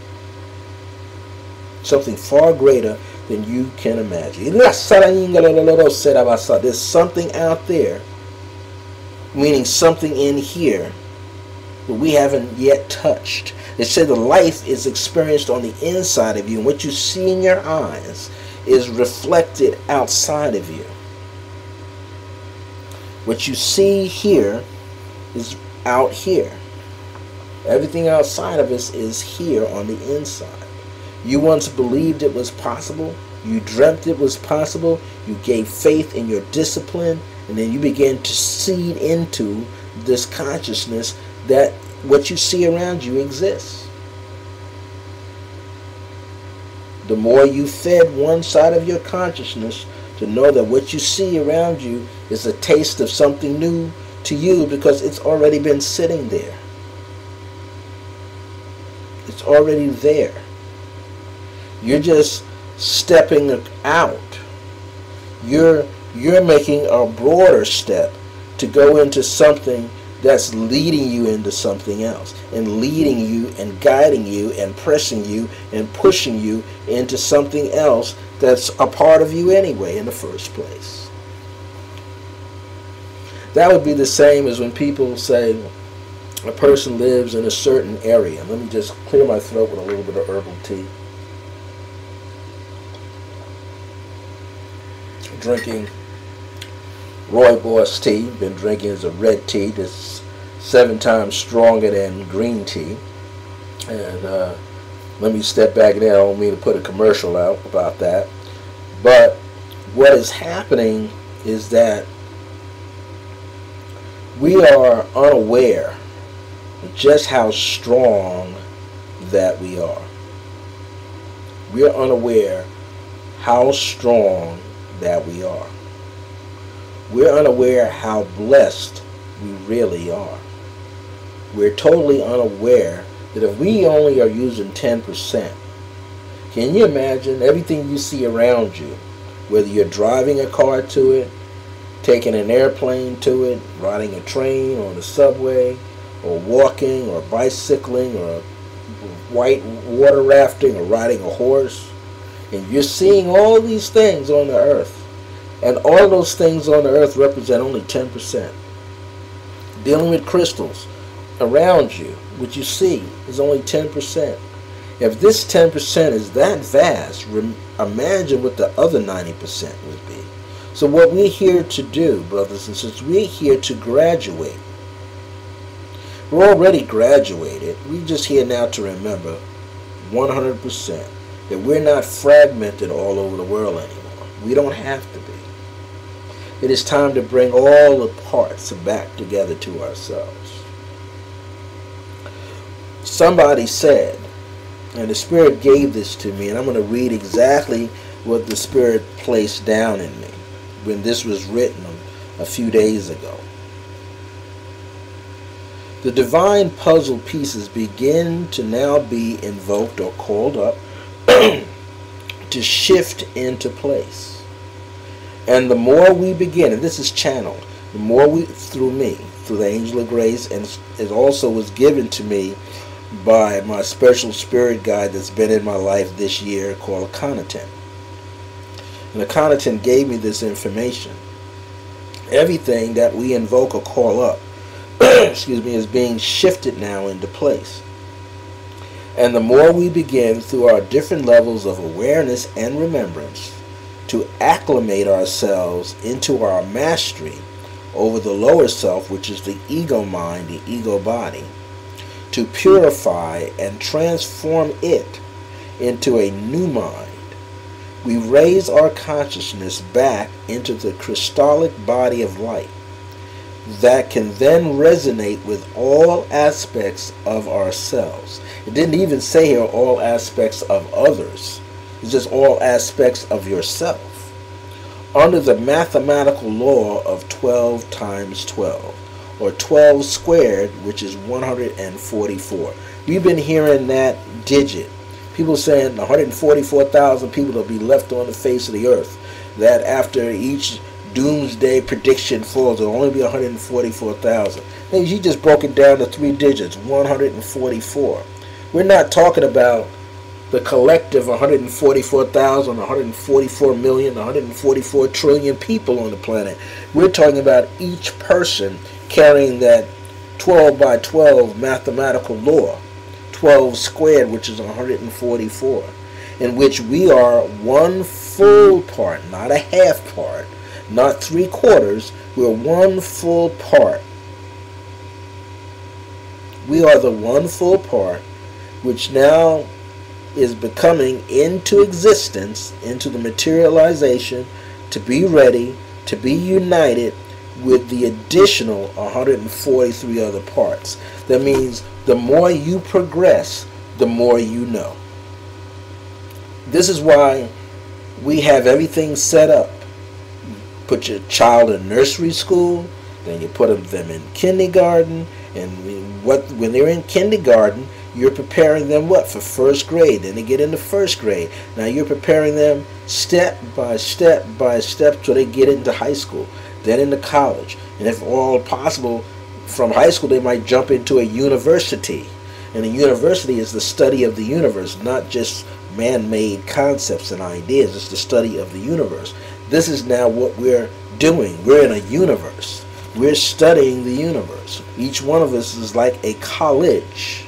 Something far greater than you can imagine. There's something out there, meaning something in here that we haven't yet touched. It said the life is experienced on the inside of you, and what you see in your eyes is reflected outside of you. What you see here is out here. Everything outside of us is here on the inside. You once believed it was possible. You dreamt it was possible. You gave faith in your discipline, and then you began to seed into this consciousness that what you see around you exists. The more you fed one side of your consciousness to know that what you see around you is a taste of something new to you, because it's already been sitting there. It's already there. You're just stepping out. You're making a broader step to go into something that's leading you into something else, and leading you and guiding you and pressing you and pushing you into something else that's a part of you anyway in the first place. That would be the same as when people say a person lives in a certain area. Let me just clear my throat with a little bit of herbal tea. Drinking Rooibos tea. Been drinking as a red tea that's 7 times stronger than green tea. And let me step back there. I don't mean to put a commercial out about that. But what is happening is that we are unaware of just how strong that we are. We are unaware how strong that we are. We're unaware how blessed we really are. We're totally unaware that if we only are using 10%, can you imagine everything you see around you, whether you're driving a car to it, taking an airplane to it, riding a train or the subway, or walking or bicycling or white water rafting or riding a horse, and you're seeing all these things on the earth. And all those things on the earth represent only 10%. Dealing with crystals around you, what you see is only 10%. If this 10% is that vast, imagine what the other 90% would be. So what we're here to do, brothers and sisters, we're here to graduate. We're already graduated. We're just here now to remember 100% that we're not fragmented all over the world anymore. We don't have to be. It is time to bring all the parts back together to ourselves. Somebody said, and the Spirit gave this to me, and I'm going to read exactly what the Spirit placed down in me when this was written a few days ago. The divine puzzle pieces begin to now be invoked or called up to shift into place. And the more we begin, and this is channeled, the more we, through me, through the angel of grace, and it also was given to me by my special spirit guide that's been in my life this year called Akhenaten. And Akhenaten gave me this information. Everything that we invoke or call up, excuse me, is being shifted now into place. And the more we begin through our different levels of awareness and remembrance to acclimate ourselves into our mastery over the lower self, which is the ego mind, the ego body, to purify and transform it into a new mind, we raise our consciousness back into the crystallic body of light that can then resonate with all aspects of ourselves. It didn't even say here all aspects of others. It's just all aspects of yourself. Under the mathematical law of 12 times 12, or 12 squared, which is 144. We've been hearing that digit. People saying 144,000 people will be left on the face of the earth. That after each doomsday prediction falls, there will only be 144,000. You just broke it down to 3 digits, 144. We're not talking about the collective 144,000, 144 million, 144 trillion people on the planet. We're talking about each person carrying that 12 by 12 mathematical law, 12 squared, which is 144, in which we are one full part, not a half part, not 3/4. We're one full part. We are the one full part, which now is becoming into existence, into the materialization, to be ready, to be united with the additional 143 other parts. That means the more you progress, the more you know. This is why we have everything set up. Put your child in nursery school, then you put them in kindergarten, and when they're in kindergarten, you're preparing them what? For first grade. Then they get into first grade. Now you're preparing them step by step by step till they get into high school, then into college. And if all possible, from high school they might jump into a university. And a university is the study of the universe, not just man-made concepts and ideas. It's the study of the universe. This is now what we're doing. We're in a universe. We're studying the universe. Each one of us is like a college.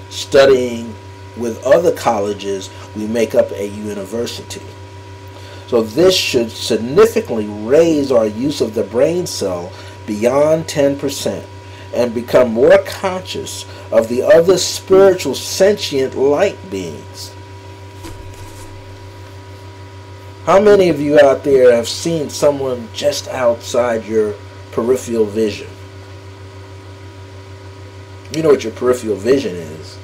Studying with other colleges, we make up a university. So this should significantly raise our use of the brain cell beyond 10% and become more conscious of the other spiritual sentient light beings. How many of you out there have seen someone just outside your peripheral vision? You know what your peripheral vision is.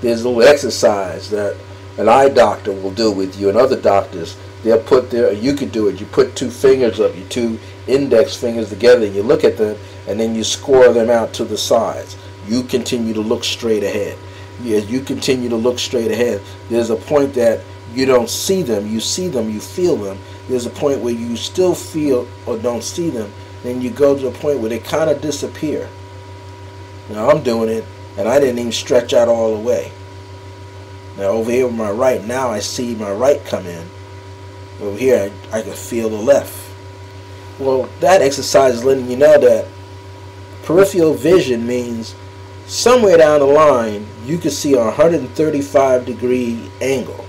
There's a little exercise that an eye doctor will do with you, and other doctors, they'll put their, you could do it, you put two fingers up, your two index fingers together, and you look at them, and then you score them out to the sides. You continue to look straight ahead. As you continue to look straight ahead, there's a point that you don't see them, you feel them. There's a point where you still feel or don't see them, then you go to a point where they kind of disappear. Now I'm doing it, and I didn't even stretch out all the way. Now over here with my right, now I see my right come in. Over here I can feel the left. Well, that exercise is letting you know that peripheral vision means somewhere down the line you can see a 135-degree angle,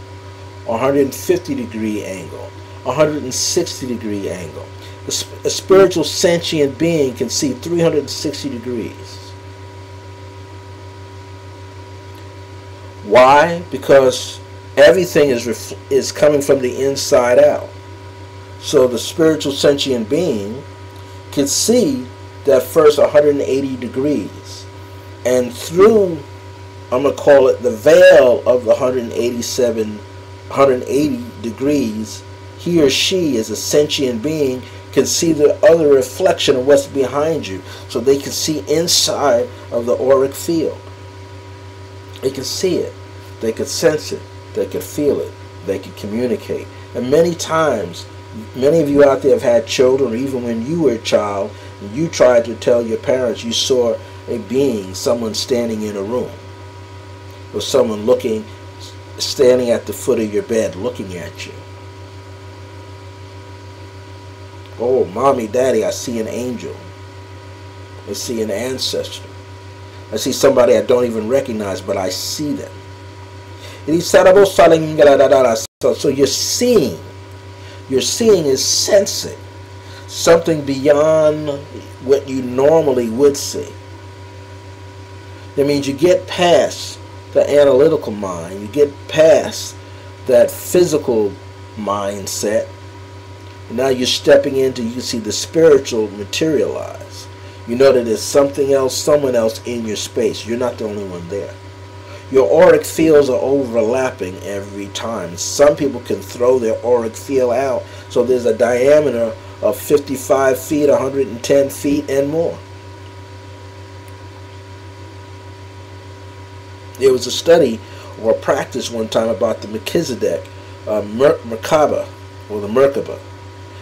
150-degree angle, 160-degree angle. A spiritual sentient being can see 360 degrees. Why? Because everything is coming from the inside out. So the spiritual sentient being can see that first 180 degrees. And through, I'm going to call it the veil of the 180 degrees, he or she as a sentient being can see the other reflection of what's behind you. So they can see inside of the auric field. They can see it. They can sense it. They can feel it. They can communicate. And many times, many of you out there have had children, or even when you were a child, and you tried to tell your parents you saw a being, someone standing in a room, or someone standing at the foot of your bed looking at you. Oh, mommy, daddy, I see an angel. I see an ancestor. I see somebody I don't even recognize, but I see them. So you're seeing. You're seeing is sensing something beyond what you normally would see. That means you get past the analytical mind. You get past that physical mindset. Now you're stepping into, you see the spiritual materialize. You know that there's something else, someone else in your space. You're not the only one there. Your auric fields are overlapping every time. Some people can throw their auric field out, so there's a diameter of 55 feet, 110 feet, and more. There was a study or a practice one time about the Melchizedek, Merkaba, or the Merkaba,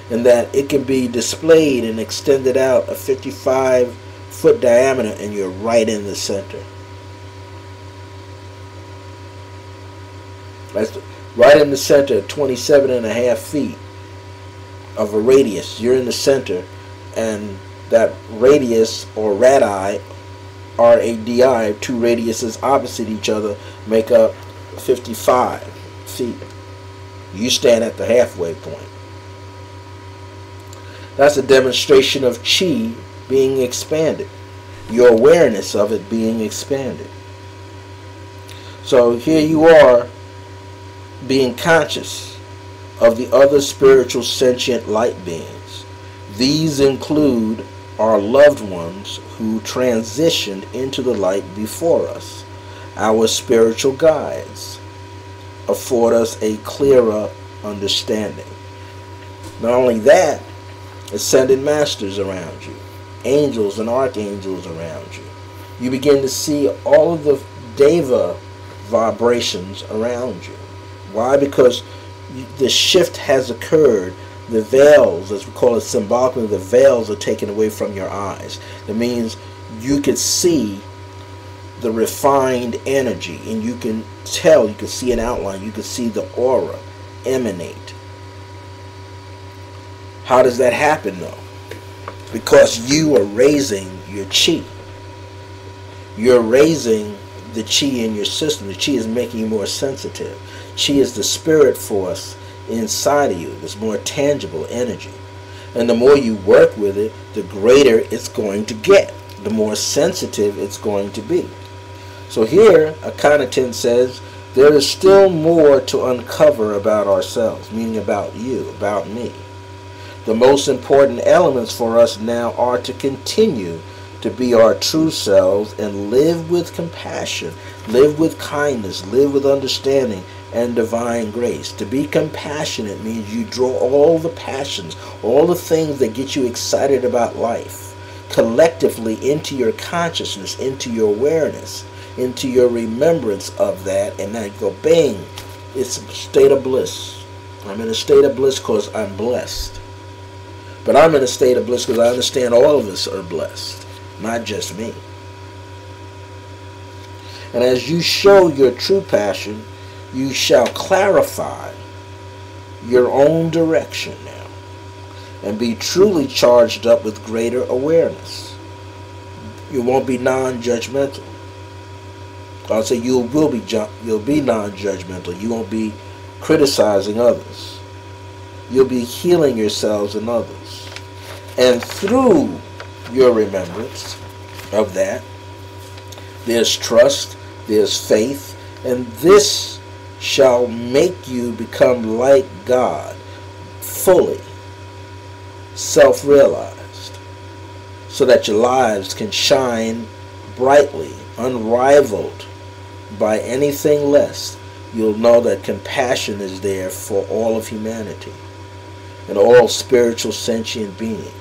and that it can be displayed and extended out a 55-foot diameter, and you're right in the center. That's right in the center, 27.5 feet of a radius. You're in the center, and that radius or radii RADI, two radiuses opposite each other, make up 55 feet. You stand at the halfway point. That's a demonstration of chi being expanded. Your awareness of it being expanded. So here you are being conscious of the other spiritual sentient light beings. These include our loved ones who transitioned into the light before us. Our spiritual guides afford us a clearer understanding. Not only that, ascended masters around you, angels and archangels around you. You begin to see all of the deva vibrations around you. Why? Because the shift has occurred. The veils, as we call it symbolically, the veils are taken away from your eyes. That means you could see the refined energy, and you can tell, you can see an outline, you can see the aura emanate. How does that happen though? Because you are raising your chi. You're raising the chi in your system. The chi is making you more sensitive. Chi is the spirit force inside of you. There's more tangible energy. And the more you work with it, the greater it's going to get. The more sensitive it's going to be. So here, Akhenaten says, there is still more to uncover about ourselves, meaning about you, about me. The most important elements for us now are to continue to be our true selves and live with compassion, live with kindness, live with understanding and divine grace. To be compassionate means you draw all the passions, all the things that get you excited about life, collectively into your consciousness, into your awareness, into your remembrance of that, and then go bang. It's a state of bliss. I'm in a state of bliss because I'm blessed. But I'm in a state of bliss because I understand all of us are blessed, not just me. And as you show your true passion, you shall clarify your own direction now and be truly charged up with greater awareness. You won't be non-judgmental. I'll say you'll be non-judgmental. You won't be criticizing others. You'll be healing yourselves and others. And through your remembrance of that, there's trust, there's faith, and this shall make you become like God, fully self-realized, so that your lives can shine brightly, unrivaled by anything less. You'll know that compassion is there for all of humanity and all spiritual sentient beings.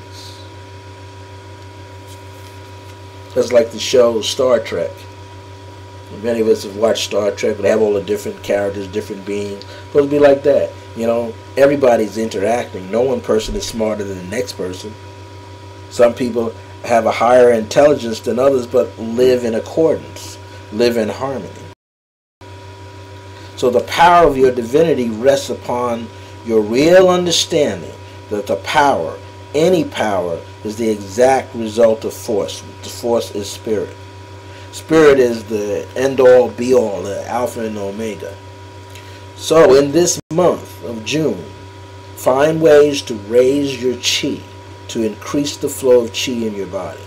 That's like the show Star Trek. Many of us have watched Star Trek, but they have all the different characters, different beings. It's supposed to be like that. You know, everybody's interacting. No one person is smarter than the next person. Some people have a higher intelligence than others, but live in accordance, live in harmony. So the power of your divinity rests upon your real understanding that the power, any power, is the exact result of force. The force is spirit. Spirit is the end-all, be-all, the alpha and omega. So in this month of June, find ways to raise your chi, to increase the flow of chi in your body.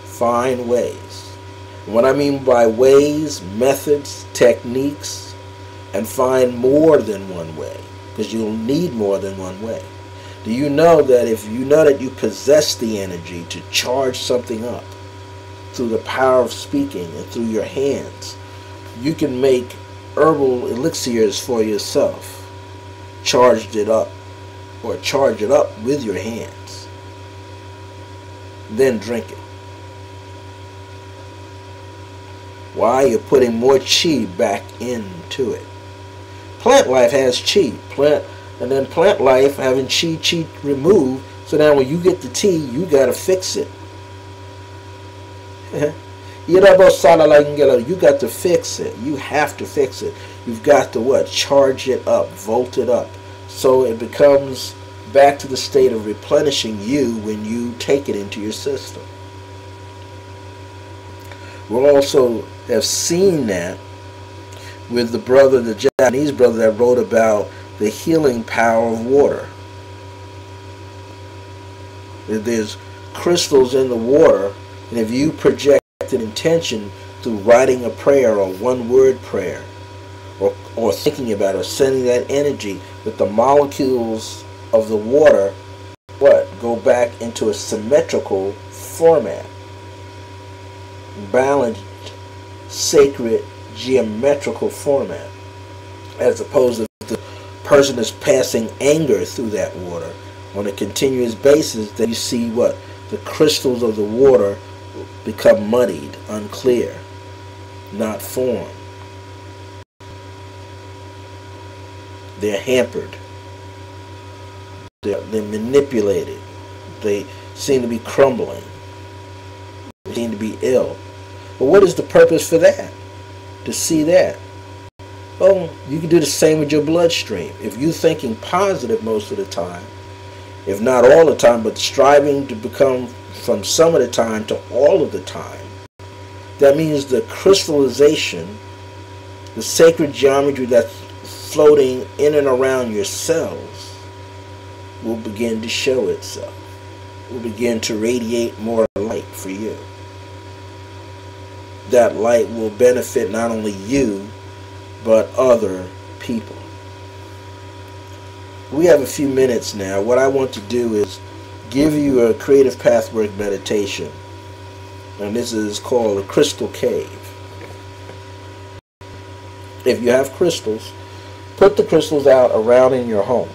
Find ways. And what I mean by ways, methods, techniques, and find more than one way, because you'll need more than one way. Do you know that if you know that you possess the energy to charge something up through the power of speaking and through your hands, you can make herbal elixirs for yourself, charged it up, or charge it up with your hands, then drink it. Why? You're putting more chi back into it. Plant life has chi. And then plant life having chi removed. So now when you get the tea, you got to fix it. You got to fix it. You have to fix it. You've got to what? Charge it up, volt it up. So it becomes back to the state of replenishing you when you take it into your system. We also have seen that with the Japanese brother that wrote about the healing power of water. There's crystals in the water, and if you project an intention through writing a prayer or one-word prayer, or thinking about it, or sending that energy, that the molecules of the water go back into a symmetrical format, balanced, sacred, geometrical format, as opposed to if the person is passing anger through that water on a continuous basis, then you see the crystals of the water become muddied, unclear, not formed. They're hampered. They're manipulated. They seem to be crumbling. They seem to be ill. But what is the purpose for that? To see that? Well, you can do the same with your bloodstream. If you're thinking positive most of the time, if not all the time, but striving to become from some of the time to all of the time, that means the crystallization, the sacred geometry that's floating in and around your cells will begin to show itself, will begin to radiate more light for you. That light will benefit not only you, but other people. We have a few minutes now. What I want to do is give you a creative pathwork meditation, and this is called a crystal cave. If you have crystals, put the crystals out around in your home.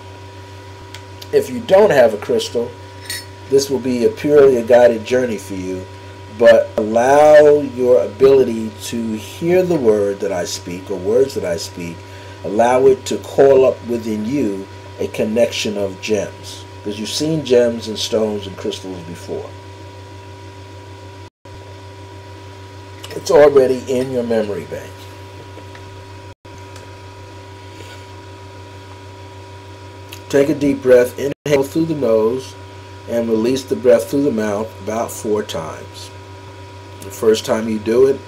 If you don't have a crystal, this will be purely a guided journey for you, but allow your ability to hear the word that I speak, or words that I speak, allow it to call up within you a connection of gems, because you've seen gems and stones and crystals before. It's already in your memory bank. Take a deep breath, inhale through the nose, and release the breath through the mouth about 4 times. The first time you do it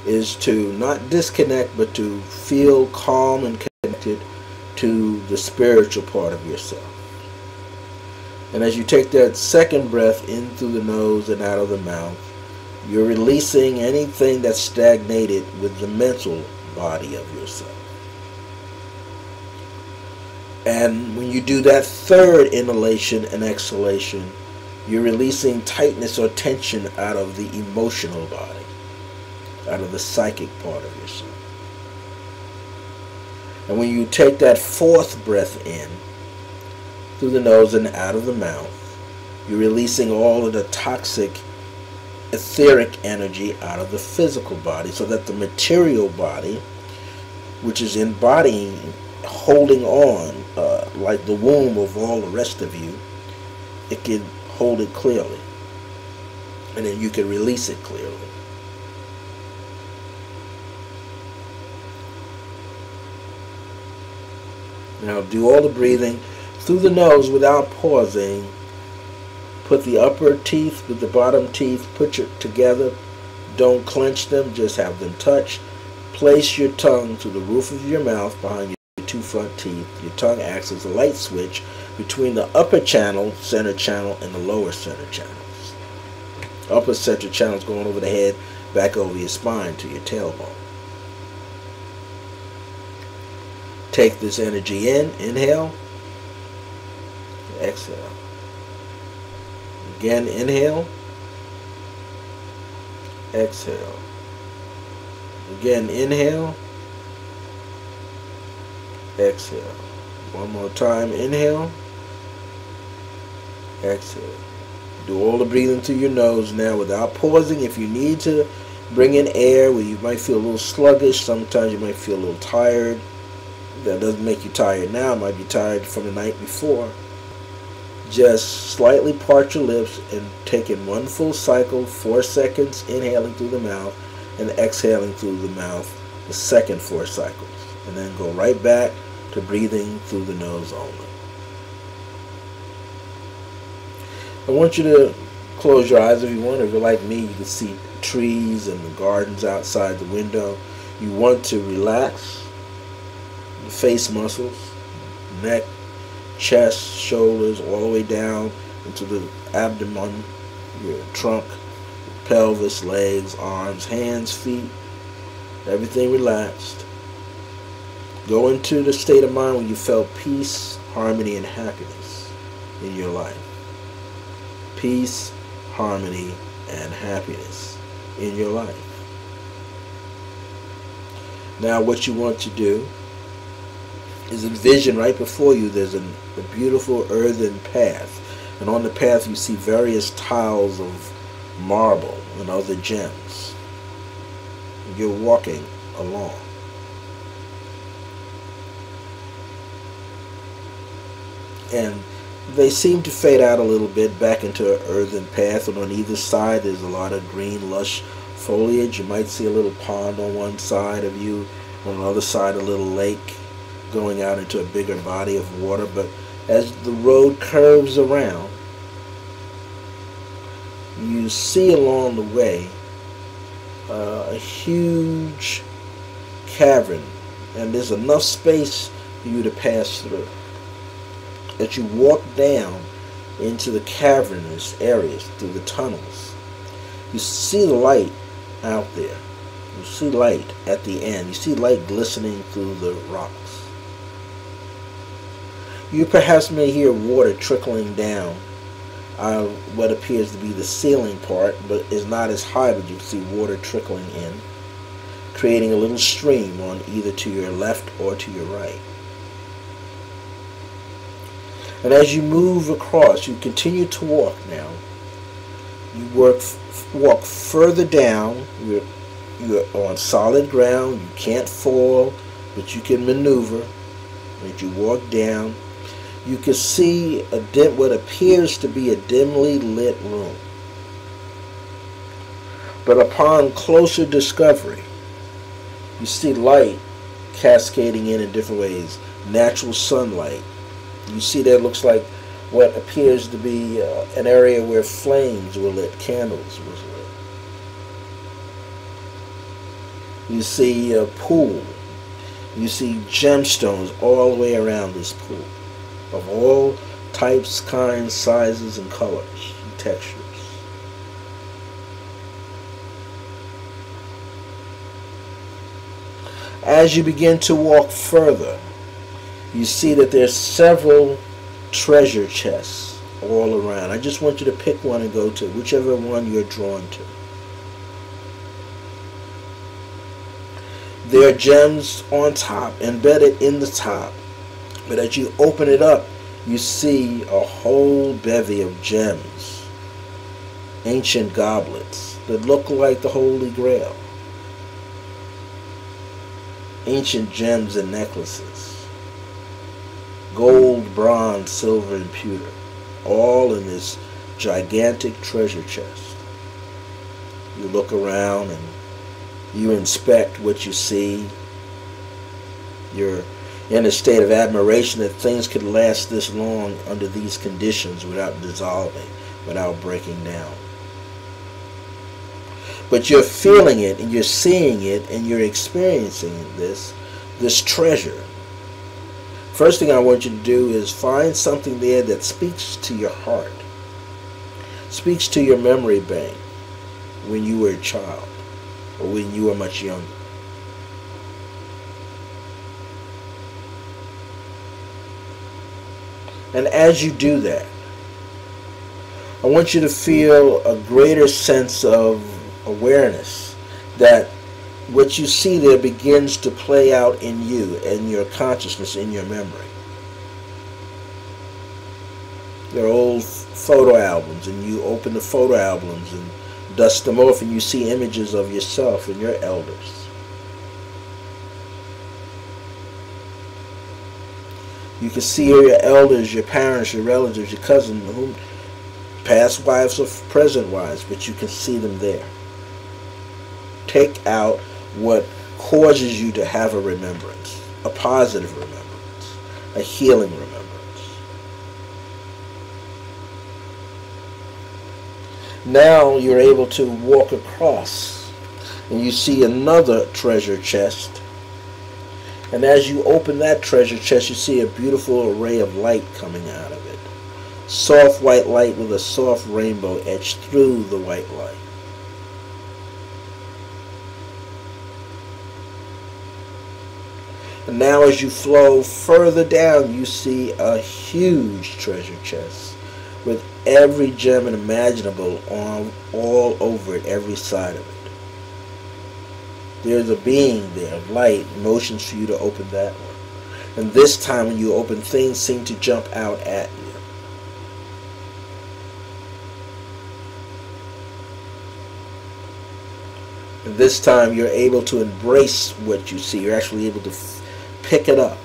is to not disconnect, but to feel calm and connected to the spiritual part of yourself. And as you take that second breath in through the nose and out of the mouth, you're releasing anything that's stagnated with the mental body of yourself. And when you do that third inhalation and exhalation, you're releasing tightness or tension out of the emotional body, out of the psychic part of yourself. And when you take that fourth breath in through the nose and out of the mouth, you're releasing all of the toxic etheric energy out of the physical body, so that the material body, which is embodying, holding on, like the womb of all the rest of you, it can hold it clearly, and then you can release it clearly. Now do all the breathing through the nose without pausing. Put the upper teeth with the bottom teeth, put it together. Don't clench them, just have them touch. Place your tongue to the roof of your mouth behind your 2 front teeth. Your tongue acts as a light switch between the upper channel, center channel, and the lower center channels. Upper center channel is going over the head, back over your spine to your tailbone. Take this energy in, inhale, exhale. Again, inhale, exhale. Again, inhale, exhale. One more time, inhale, exhale. Do all the breathing through your nose now without pausing. If you need to bring in air where you might feel a little sluggish, sometimes you might feel a little tired. That doesn't make you tired now, it might be tired from the night before. Just slightly part your lips and take in 1 full cycle, 4 seconds, inhaling through the mouth and exhaling through the mouth the second 4 cycles. And then go right back to breathing through the nose only. I want you to close your eyes if you want. If you're like me, you can see trees and the gardens outside the window. You want to relax the face muscles, neck, chest, shoulders, all the way down into the abdomen, your trunk, pelvis, legs, arms, hands, feet, everything relaxed. Go into the state of mind where you felt peace, harmony, and happiness in your life. Peace, harmony, and happiness in your life. Now what you want to do is envision right before you there's a beautiful earthen path. And on the path you see various tiles of marble and other gems. You're walking along. And they seem to fade out a little bit back into an earthen path, and on either side there's a lot of green, lush foliage. You might see a little pond on one side of you, on the other side a little lake going out into a bigger body of water. But as the road curves around, you see along the way a huge cavern, and there's enough space for you to pass through. As you walk down into the cavernous areas through the tunnels, you see light out there. You see light at the end. You see light glistening through the rocks. You perhaps may hear water trickling down what appears to be the ceiling part, but is not as high, but you can see water trickling in, creating a little stream on either to your left or to your right. And as you move across, you continue to walk now. You walk further down. You're on solid ground. You can't fall, but you can maneuver. As you walk down, you can see what appears to be a dimly lit room. But upon closer discovery, you see light cascading in different ways. Natural sunlight. You see there looks like what appears to be an area where flames were lit, candles was lit. You see a pool. You see gemstones all the way around this pool, of all types, kinds, sizes, and colors, and textures. As you begin to walk further, you see that there's several treasure chests all around. I just want you to pick one and go to whichever one you're drawn to. There are gems on top, embedded in the top. But as you open it up, you see a whole bevy of gems. Ancient goblets that look like the Holy Grail. Ancient gems and necklaces. Gold, bronze, silver, and pewter, all in this gigantic treasure chest. You look around and you inspect what you see. You're in a state of admiration that things could last this long under these conditions without dissolving, without breaking down. But you're feeling it, and you're seeing it, and you're experiencing this treasure. First thing I want you to do is find something there that speaks to your heart, speaks to your memory bank when you were a child or when you were much younger. And as you do that, I want you to feel a greater sense of awareness that what you see there begins to play out in you, in your consciousness, in your memory. There are old photo albums, and you open the photo albums and dust them off, and you see images of yourself and your elders. You can see your elders, your parents, your relatives, your cousins, past wives or present wives, but you can see them there. Take out what causes you to have a remembrance, a positive remembrance, a healing remembrance. Now you're able to walk across and you see another treasure chest. And as you open that treasure chest, you see a beautiful array of light coming out of it. Soft white light with a soft rainbow etched through the white light. And now as you flow further down, you see a huge treasure chest with every gem imaginable all over it, every side of it. There's a being there of light, motions for you to open that one. And this time when you open, things seem to jump out at you. And this time you're able to embrace what you see. You're actually able to pick it up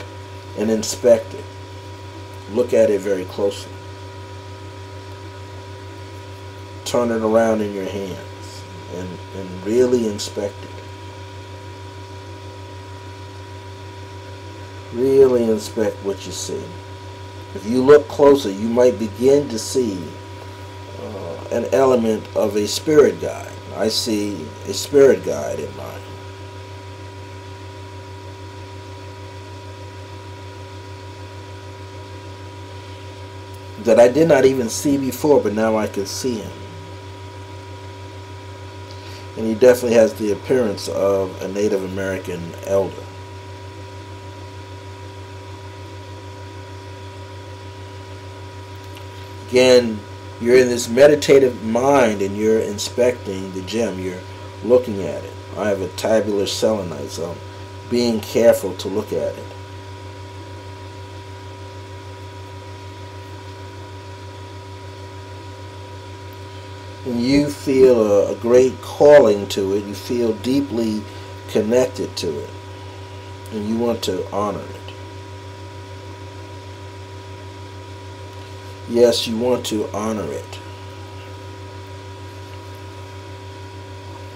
and inspect it. Look at it very closely. Turn it around in your hands and really inspect it. Really inspect what you see. If you look closer, you might begin to see an element of a spirit guide. I see a spirit guide in mine. That I did not even see before, but now I can see him. And he definitely has the appearance of a Native American elder. Again, you're in this meditative mind and you're inspecting the gem. You're looking at it. I have a tabular selenite, so I'm being careful to look at it. And you feel a great calling to it. You feel deeply connected to it. And you want to honor it. Yes, you want to honor it.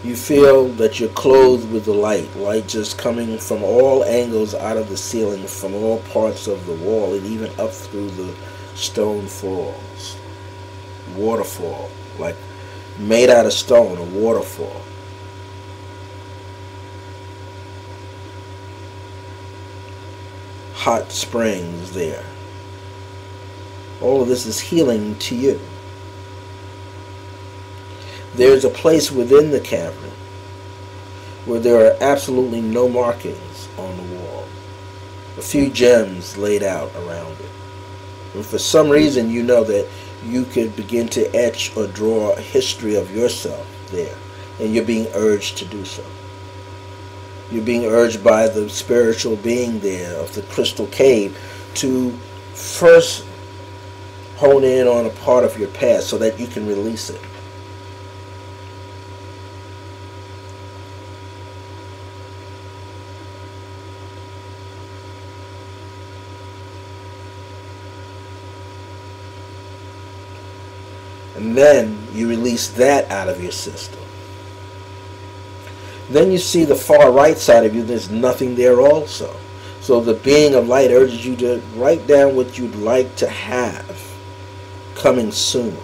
You feel that you're clothed with the light. Light just coming from all angles out of the ceiling, from all parts of the wall, and even up through the stone falls. Waterfall, like made out of stone, a waterfall. Hot springs there. All of this is healing to you. There's a place within the cavern where there are absolutely no markings on the wall. A few gems laid out around it. And for some reason you know that you could begin to etch or draw a history of yourself there. And you're being urged to do so. You're being urged by the spiritual being there of the crystal cave to first hone in on a part of your past so that you can release it. And then you release that out of your system. Then you see the far right side of you, there's nothing there also. So the being of light urges you to write down what you'd like to have coming soon.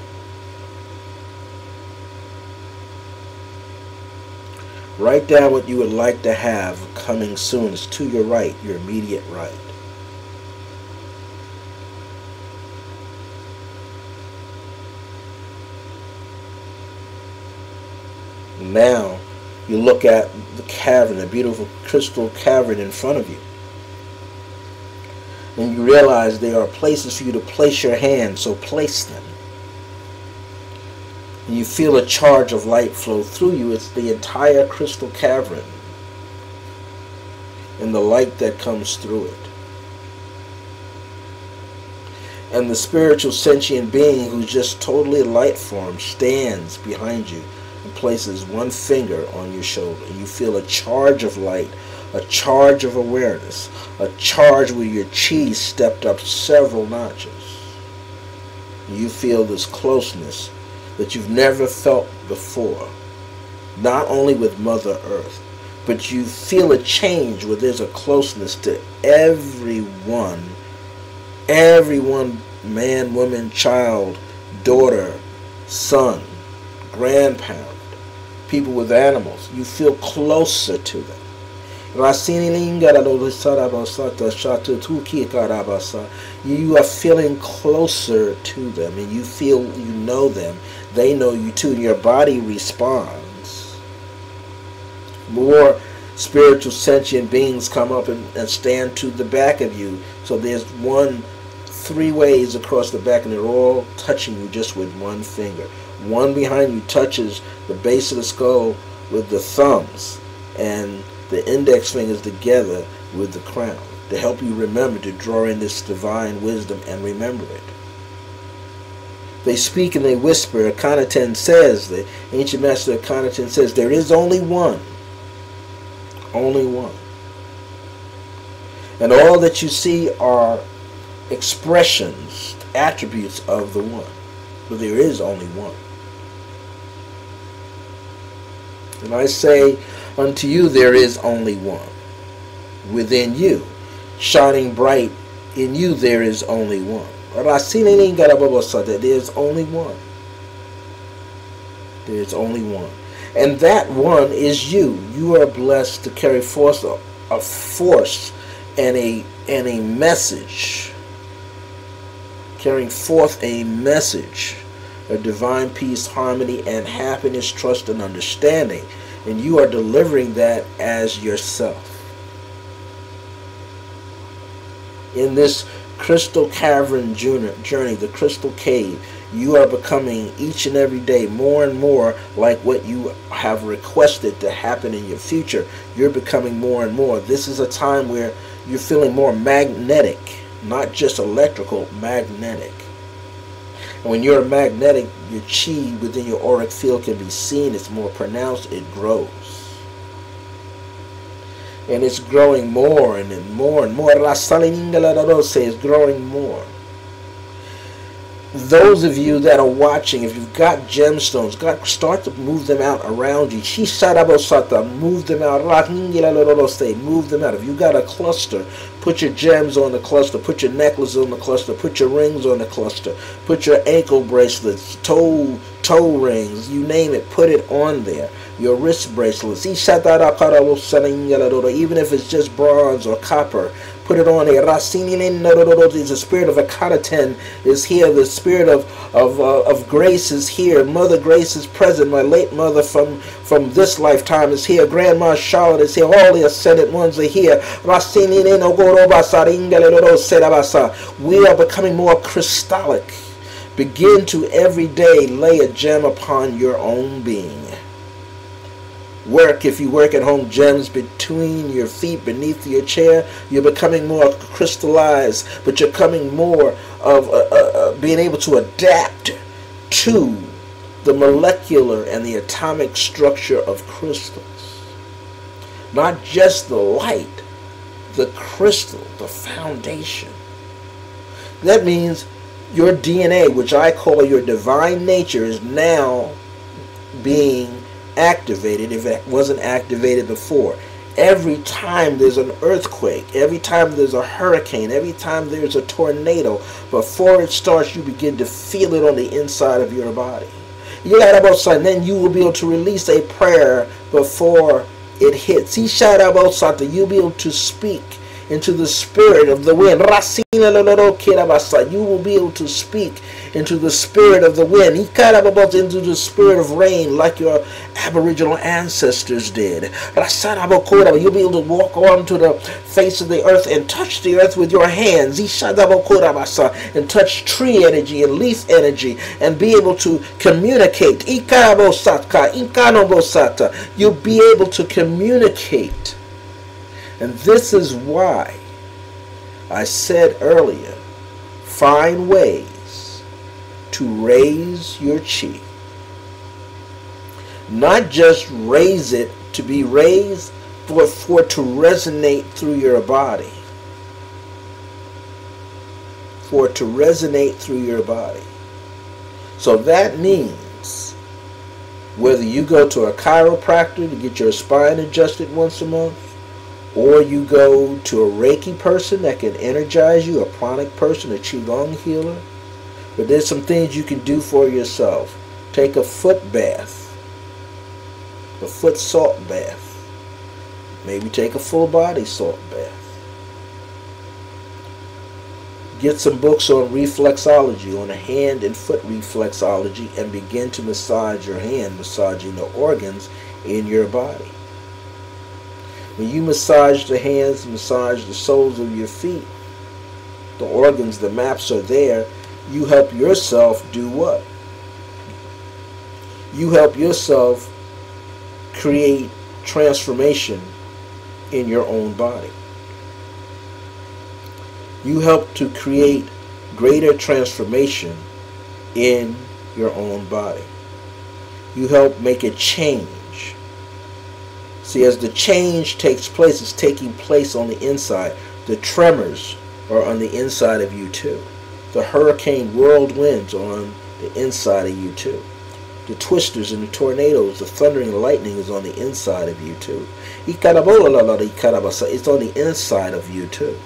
Write down what you would like to have coming soon. It's to your right, your immediate right. Now you look at the cavern, the beautiful crystal cavern in front of you. And you realize there are places for you to place your hands, so place them. And you feel a charge of light flow through you. It's the entire crystal cavern and the light that comes through it. And the spiritual sentient being who's just totally light form stands behind you and places one finger on your shoulder. And you feel a charge of light, a charge of awareness, a charge where your chi stepped up several notches. You feel this closeness that you've never felt before, not only with Mother Earth, but you feel a change where there's a closeness to everyone, man, woman, child, daughter, son, grandparent, people with animals. You feel closer to them. You are feeling closer to them, and you feel you know them. They know you too, and your body responds. More spiritual sentient beings come up and stand to the back of you. So there's three ways across the back, and they're all touching you just with one finger. One behind you touches the base of the skull with the thumbs, and the index fingers together with the crown to help you remember to draw in this divine wisdom and remember it. They speak and they whisper. Akhenaten says, the ancient master Akhenaten says, there is only one. Only one. And all that you see are expressions, attributes of the one. But there is only one. And I say unto you, there is only one. Within you, shining bright in you, there is only one. There is only one. There is only one. And that one is you. You are blessed to carry forth a force and a message. Carrying forth a message of divine peace, harmony, and happiness, trust, and understanding. And you are delivering that as yourself. In this crystal cavern journey, the crystal cave, you are becoming each and every day more and more like what you have requested to happen in your future. You're becoming more and more. This is a time where you're feeling more magnetic, not just electrical, magnetic. And when you're magnetic, your chi within your auric field can be seen. It's more pronounced. It grows. And it's growing more and more and more. It's growing more. Those of you that are watching, if you've got gemstones, start to move them out around you. Move them out. Move them out. If you got a cluster, put your gems on the cluster. Put your necklaces on the cluster. Put your rings on the cluster. Put your ankle bracelets, toe rings, you name it, put it on there. Your wrist bracelets, even if it's just bronze or copper, put it on there. The spirit of Akhenaten is here. The spirit of grace is here. Mother Grace is present. My late mother from this lifetime is here. Grandma Charlotte is here. All the ascended ones are here. We are becoming more crystallic. Begin to every day lay a gem upon your own being. Work, if you work at home, gems between your feet, beneath your chair. You're becoming more crystallized, but you're coming more of being able to adapt to the molecular and the atomic structure of crystals. Not just the light, the crystal, the foundation. That means your DNA, which I call your divine nature, is now being activated if it wasn't activated before. Every time there's an earthquake, every time there's a hurricane, every time there's a tornado, before it starts, you begin to feel it on the inside of your body. And then you will be able to release a prayer before it hits. You'll be able to speak into the spirit of the wind. You will be able to speak into the spirit of the wind, into the spirit of rain, like your Aboriginal ancestors did. You'll be able to walk onto the face of the earth and touch the earth with your hands, and touch tree energy and leaf energy, and be able to communicate. You'll be able to communicate. And this is why I said earlier, find ways to raise your chi. Not just raise it to be raised, but for it to resonate through your body. For it to resonate through your body. So that means whether you go to a chiropractor to get your spine adjusted once a month, or you go to a Reiki person that can energize you, a pranic person, a Qigong healer. But there's some things you can do for yourself. Take a foot bath, a foot salt bath. Maybe take a full body salt bath. Get some books on reflexology, on hand and foot reflexology, and begin to massage your hand, massaging the organs in your body. When you massage the hands, massage the soles of your feet, the organs, the maps are there. You help yourself do what? You help yourself create transformation in your own body. You help to create greater transformation in your own body. You help make a change. See, as the change takes place, it's taking place on the inside. The tremors are on the inside of you too. The hurricane whirlwinds are on the inside of you too. The twisters and the tornadoes, the thundering and lightning is on the inside of you too. It's on the inside of you too.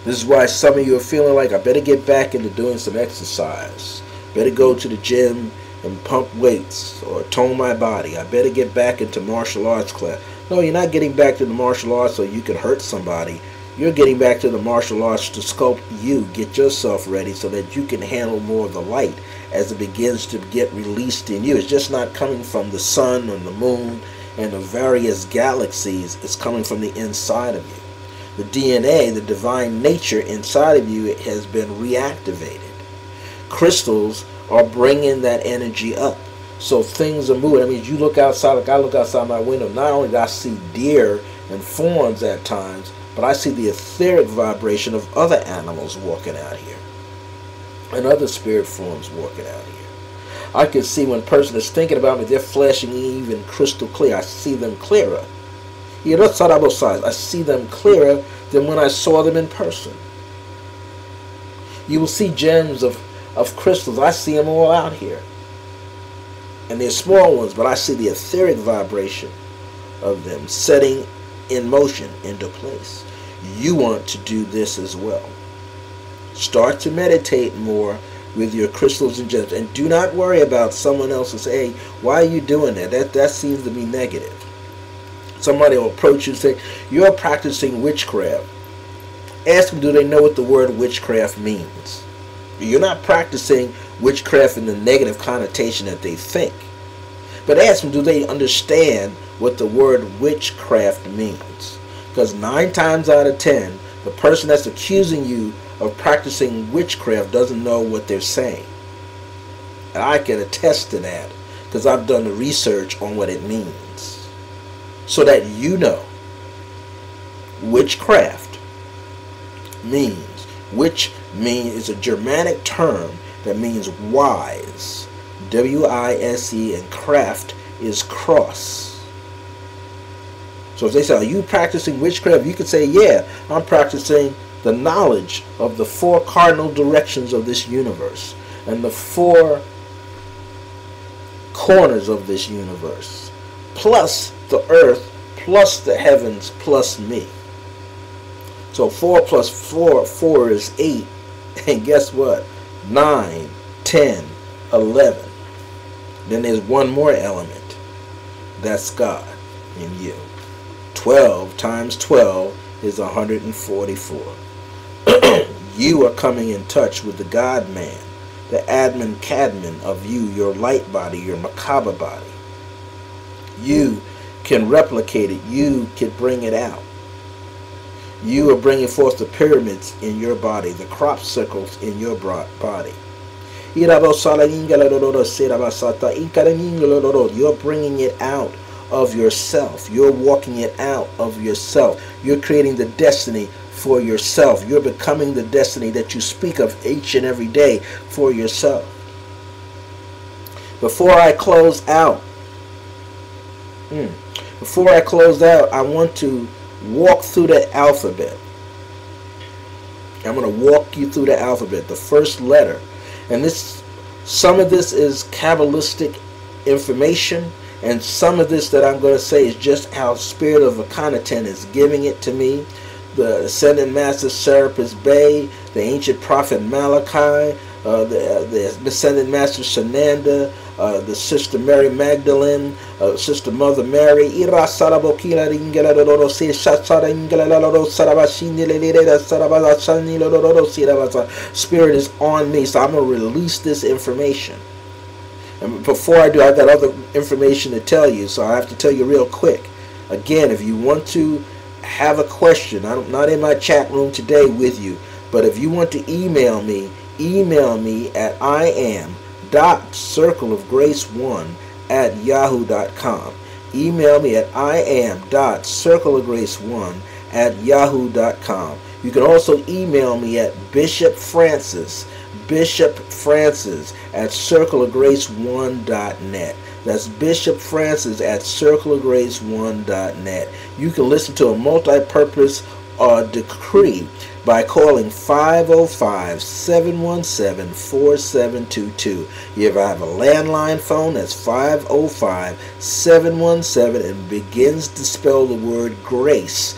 This is why some of you are feeling like, I better get back into doing some exercise. Better go to the gym and pump weights or tone my body. I better get back into martial arts class. No, you're not getting back to the martial arts so you can hurt somebody. You're getting back to the martial arts to sculpt you, get yourself ready so that you can handle more of the light as it begins to get released in you. It's just not coming from the sun and the moon and the various galaxies. It's coming from the inside of you. The DNA, the divine nature inside of you, has been reactivated. Crystals are bringing that energy up. So things are moving. I mean, you look outside, like I look outside my window, not only do I see deer and fawns at times, but I see the etheric vibration of other animals walking out here and other spirit forms walking out here. I can see when a person is thinking about me, they're flashing even crystal clear. I see them clearer. I see them clearer than when I saw them in person. You will see gems of crystals. I see them all out here. And they're small ones, but I see the etheric vibration of them setting in motion into place. You want to do this as well. Start to meditate more with your crystals and gems. And do not worry about someone else who say, hey, why are you doing that? That seems to be negative. Somebody will approach you and say, you're practicing witchcraft. Ask them, do they know what the word witchcraft means? You're not practicing witchcraft in the negative connotation that they think. But ask them, do they understand what the word witchcraft means? Because 9 times out of 10, the person that's accusing you of practicing witchcraft doesn't know what they're saying. And I can attest to that because I've done the research on what it means. So that you know, witchcraft means, witch is a Germanic term that means wise, W-I-S-E, and craft is cross. So if they say, are you practicing witchcraft? You could say, yeah, I'm practicing the knowledge of the 4 cardinal directions of this universe and the 4 corners of this universe, plus the earth, plus the heavens, plus me. So 4 plus 4 is 8. And guess what? 9, 10, 11. Then there's one more element. That's God in you. 12 times 12 is 144. You are coming in touch with the God man, the Admin Cadman of you, your light body, your macabre body. You can replicate it. You can bring it out. You are bringing forth the pyramids in your body, the crop circles in your body. You're bringing it out of yourself. You're walking it out of yourself. You're creating the destiny for yourself. You're becoming the destiny that you speak of each and every day for yourself. Before I close out, I want to walk through the alphabet. I'm going to walk you through the alphabet, the first letter. And some of this is Kabbalistic information, and some of this that I'm going to say is just how Spirit of Akhenaten is giving it to me. The Ascended Master Revels-Bey, the Ancient Prophet Malachi, the Ascended Master Sananda, the Sister Mary Magdalene, Sister Mother Mary. Spirit is on me, so I'm going to release this information. And before I do, I got other information to tell you, so I have to tell you real quick. Again, if you want to have a question, I'm not in my chat room today with you, but if you want to email me at iam.circleofgrace1@yahoo.com. Email me at iam.circleofgrace1@yahoo.com. You can also email me at Bishop Francis at circleofgrace1.net. That's Bishop Francis at circleofgrace1.net. You can listen to a multi-purpose decree by calling 505-717-4722. If I have a landline phone, that's 505-717 and begins to spell the word grace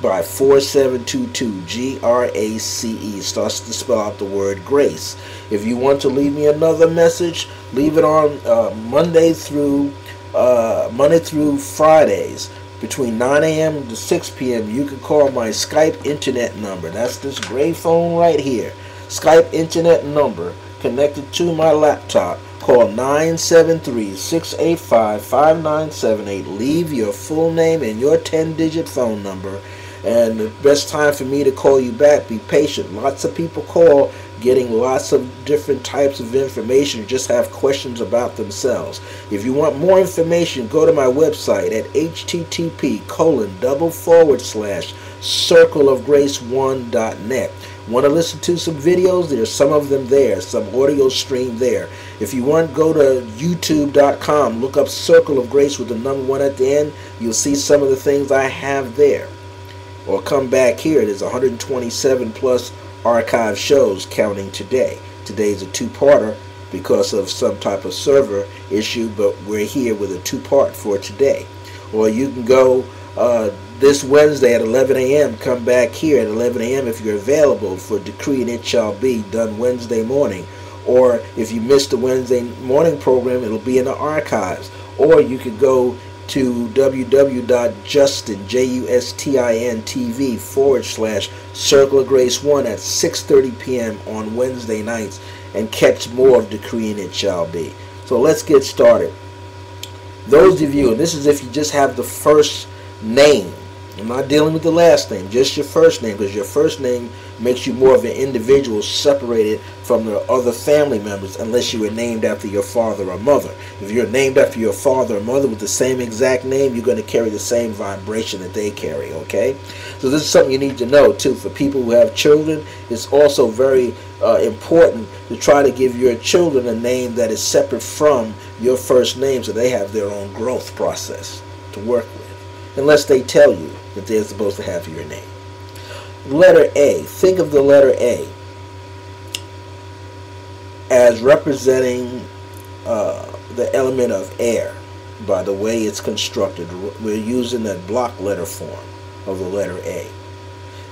by 4722, GRACE, starts to spell out the word grace. If you want to leave me another message, leave it on Monday through Fridays between 9 a.m. to 6 p.m. You can call my Skype internet number. That's this gray phone right here. Skype internet number connected to my laptop. Call 973-685-5978. Leave your full name and your 10-digit phone number. And the best time for me to call you back, be patient. Lots of people call getting lots of different types of information, just have questions about themselves. If you want more information, go to my website at http://circleofgrace1.net. Want to listen to some videos? There's some of them there, some audio stream there. If you want, go to youtube.com, look up Circle of Grace with the number 1 at the end. You'll see some of the things I have there. Or come back here. There's 127 plus archive shows counting today. Today's a two-parter because of some type of server issue, but we're here with a two-part for today. Or you can go this Wednesday at 11 a.m. Come back here at 11 a.m. if you're available for Decree and It Shall Be, done Wednesday morning. Or if you missed the Wednesday morning program, it'll be in the archives. Or you could go to www.justintv/Circle of Grace 1 at 6:30 p.m. on Wednesday nights and catch more of Decree and It Shall Be. So let's get started. Those of you, and this is if you just have the first name, I'm not dealing with the last name, just your first name, because your first name makes you more of an individual separated from the other family members unless you were named after your father or mother. If you're named after your father or mother with the same exact name, you're going to carry the same vibration that they carry, okay? So this is something you need to know, too. For people who have children, it's also very important to try to give your children a name that is separate from your first name so they have their own growth process to work with, unless they tell you that they're supposed to have your name. Letter A. Think of the letter A as representing the element of air by the way it's constructed. We're using that block letter form of the letter A.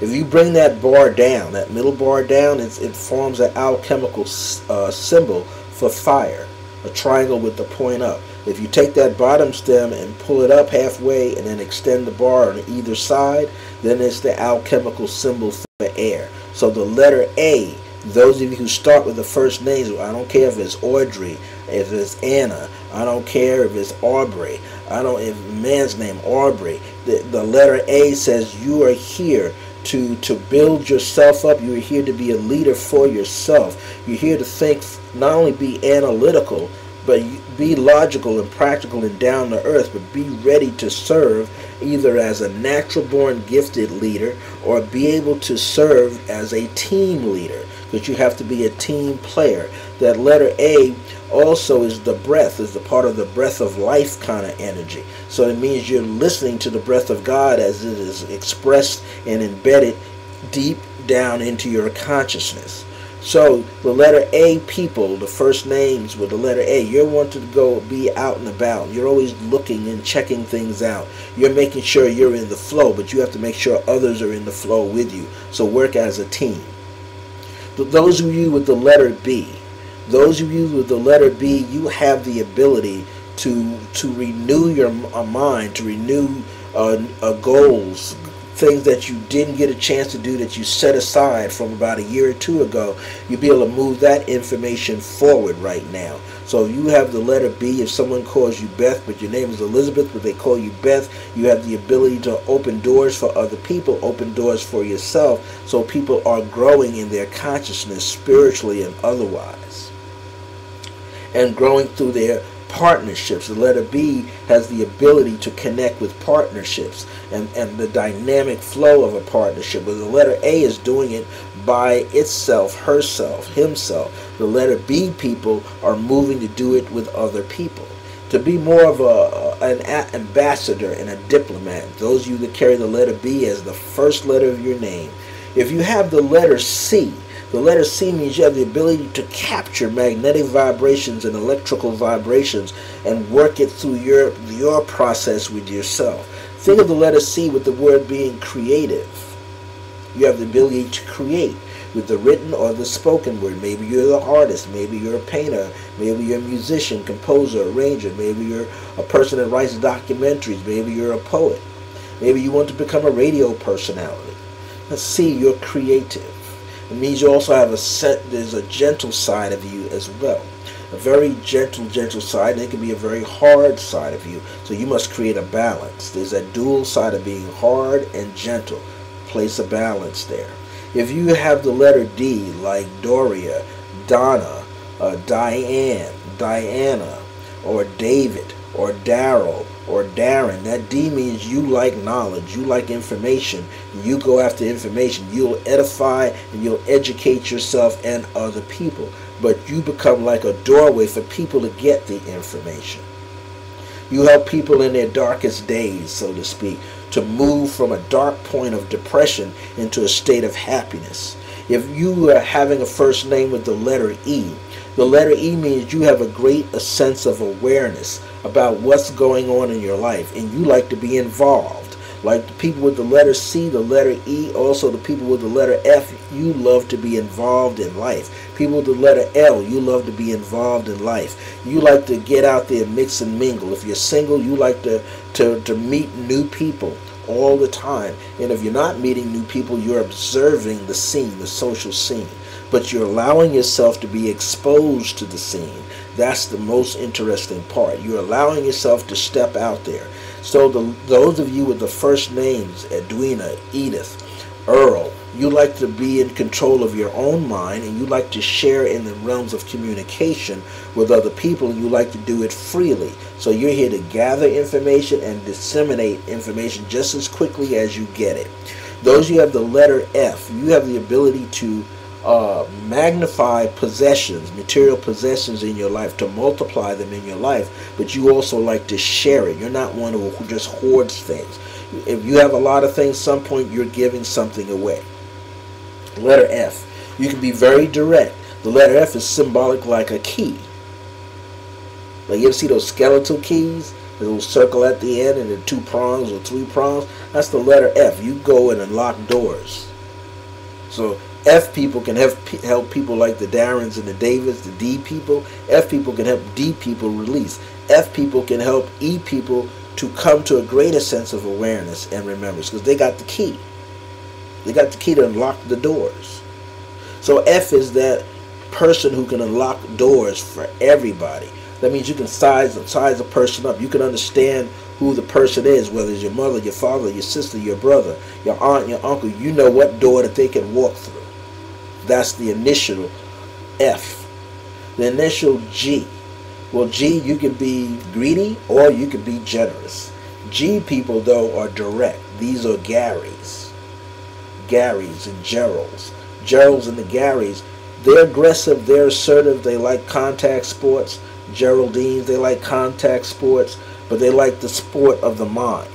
If you bring that bar down, that middle bar down, it forms an alchemical symbol for fire, a triangle with the point up. If you take that bottom stem and pull it up halfway and then extend the bar on either side, then it's the alchemical symbol for air. So the letter A, those of you who start with the first names, I don't care if it's Audrey, if it's Anna, I don't care if it's Aubrey, if man's name Aubrey, the letter A says you are here to build yourself up. You're here to be a leader for yourself. You're here to think, not only be analytical, but be logical and practical and down to earth, but be ready to serve either as a natural born gifted leader or be able to serve as a team leader, because you have to be a team player. That letter A also is the breath, is the part of the breath of life kind of energy. So it means you're listening to the breath of God as it is expressed and embedded deep down into your consciousness. So the letter A people, the first names with the letter A, you're wanting to go be out and about. You're always looking and checking things out. You're making sure you're in the flow, but you have to make sure others are in the flow with you. So work as a team. Those of you with the letter B, those of you with the letter B, you have the ability to renew your mind, to renew goals, things that you didn't get a chance to do that you set aside from about a year or two ago. You'll be able to move that information forward right now. So if you have the letter B, if someone calls you Beth, but your name is Elizabeth, but they call you Beth, you have the ability to open doors for other people, open doors for yourself, so people are growing in their consciousness spiritually and otherwise, and growing through their partnerships. The letter B has the ability to connect with partnerships and the dynamic flow of a partnership, where the letter A is doing it by itself, herself, himself. The letter B people are moving to do it with other people, to be more of an ambassador and a diplomat. Those of you that carry the letter B as the first letter of your name. If you have the letter C, the letter C means you have the ability to capture magnetic vibrations and electrical vibrations and work it through your process with yourself. Think of the letter C with the word being creative. You have the ability to create with the written or the spoken word. Maybe you're the artist, maybe you're a painter, maybe you're a musician, composer, arranger, maybe you're a person that writes documentaries, maybe you're a poet, maybe you want to become a radio personality. Let's see, you're creative. It means you also have there's a gentle side of you as well. A very gentle side, and it can be a very hard side of you. So you must create a balance. There's a dual side of being hard and gentle. Place a balance there. If you have the letter D, like Doria, Donna, Diane, Diana, or David, or Daryl, or Darren, that D means you like knowledge, you like information, you go after information, you'll edify and you'll educate yourself and other people, but you become like a doorway for people to get the information. You help people in their darkest days, so to speak, to move from a dark point of depression into a state of happiness. If you are having a first name with the letter E, the letter E means you have a great sense of awareness about what's going on in your life, and you like to be involved. Like the people with the letter C, the letter E, also the people with the letter F, you love to be involved in life. People with the letter L, you love to be involved in life. You like to get out there, mix and mingle. If you're single, you like to meet new people all the time. And if you're not meeting new people, you're observing the scene, the social scene. But you're allowing yourself to be exposed to the scene. That's the most interesting part. You're allowing yourself to step out there. So those of you with the first names, Edwina, Edith, Earl, you like to be in control of your own mind, and you like to share in the realms of communication with other people, and you like to do it freely. So you're here to gather information and disseminate information just as quickly as you get it. Those who have the letter F, you have the ability to magnify possessions, material possessions in your life, to multiply them in your life, but you also like to share it. You're not one who just hoards things. If you have a lot of things, some point you're giving something away. Letter F, you can be very direct. The letter F is symbolic like a key. Like you ever see those skeletal keys? The little circle at the end and the 2 prongs or 3 prongs? That's the letter F. You go and unlock doors. So F people can help people like the Darrens and the Davids, the D people. F people can help D people release. F people can help E people to come to a greater sense of awareness and remembrance, because they got the key. They got the key to unlock the doors. So F is that person who can unlock doors for everybody. That means you can size a person up. You can understand who the person is, whether it's your mother, your father, your sister, your brother, your aunt, your uncle. You know what door that they can walk through. That's the initial F. The initial G. Well, G, you can be greedy or you can be generous. G people, though, are direct. These are Garys. Garys and Geralds. Geralds and the Garys, they're aggressive, they're assertive, they like contact sports. Geraldines, they like contact sports, but they like the sport of the mind.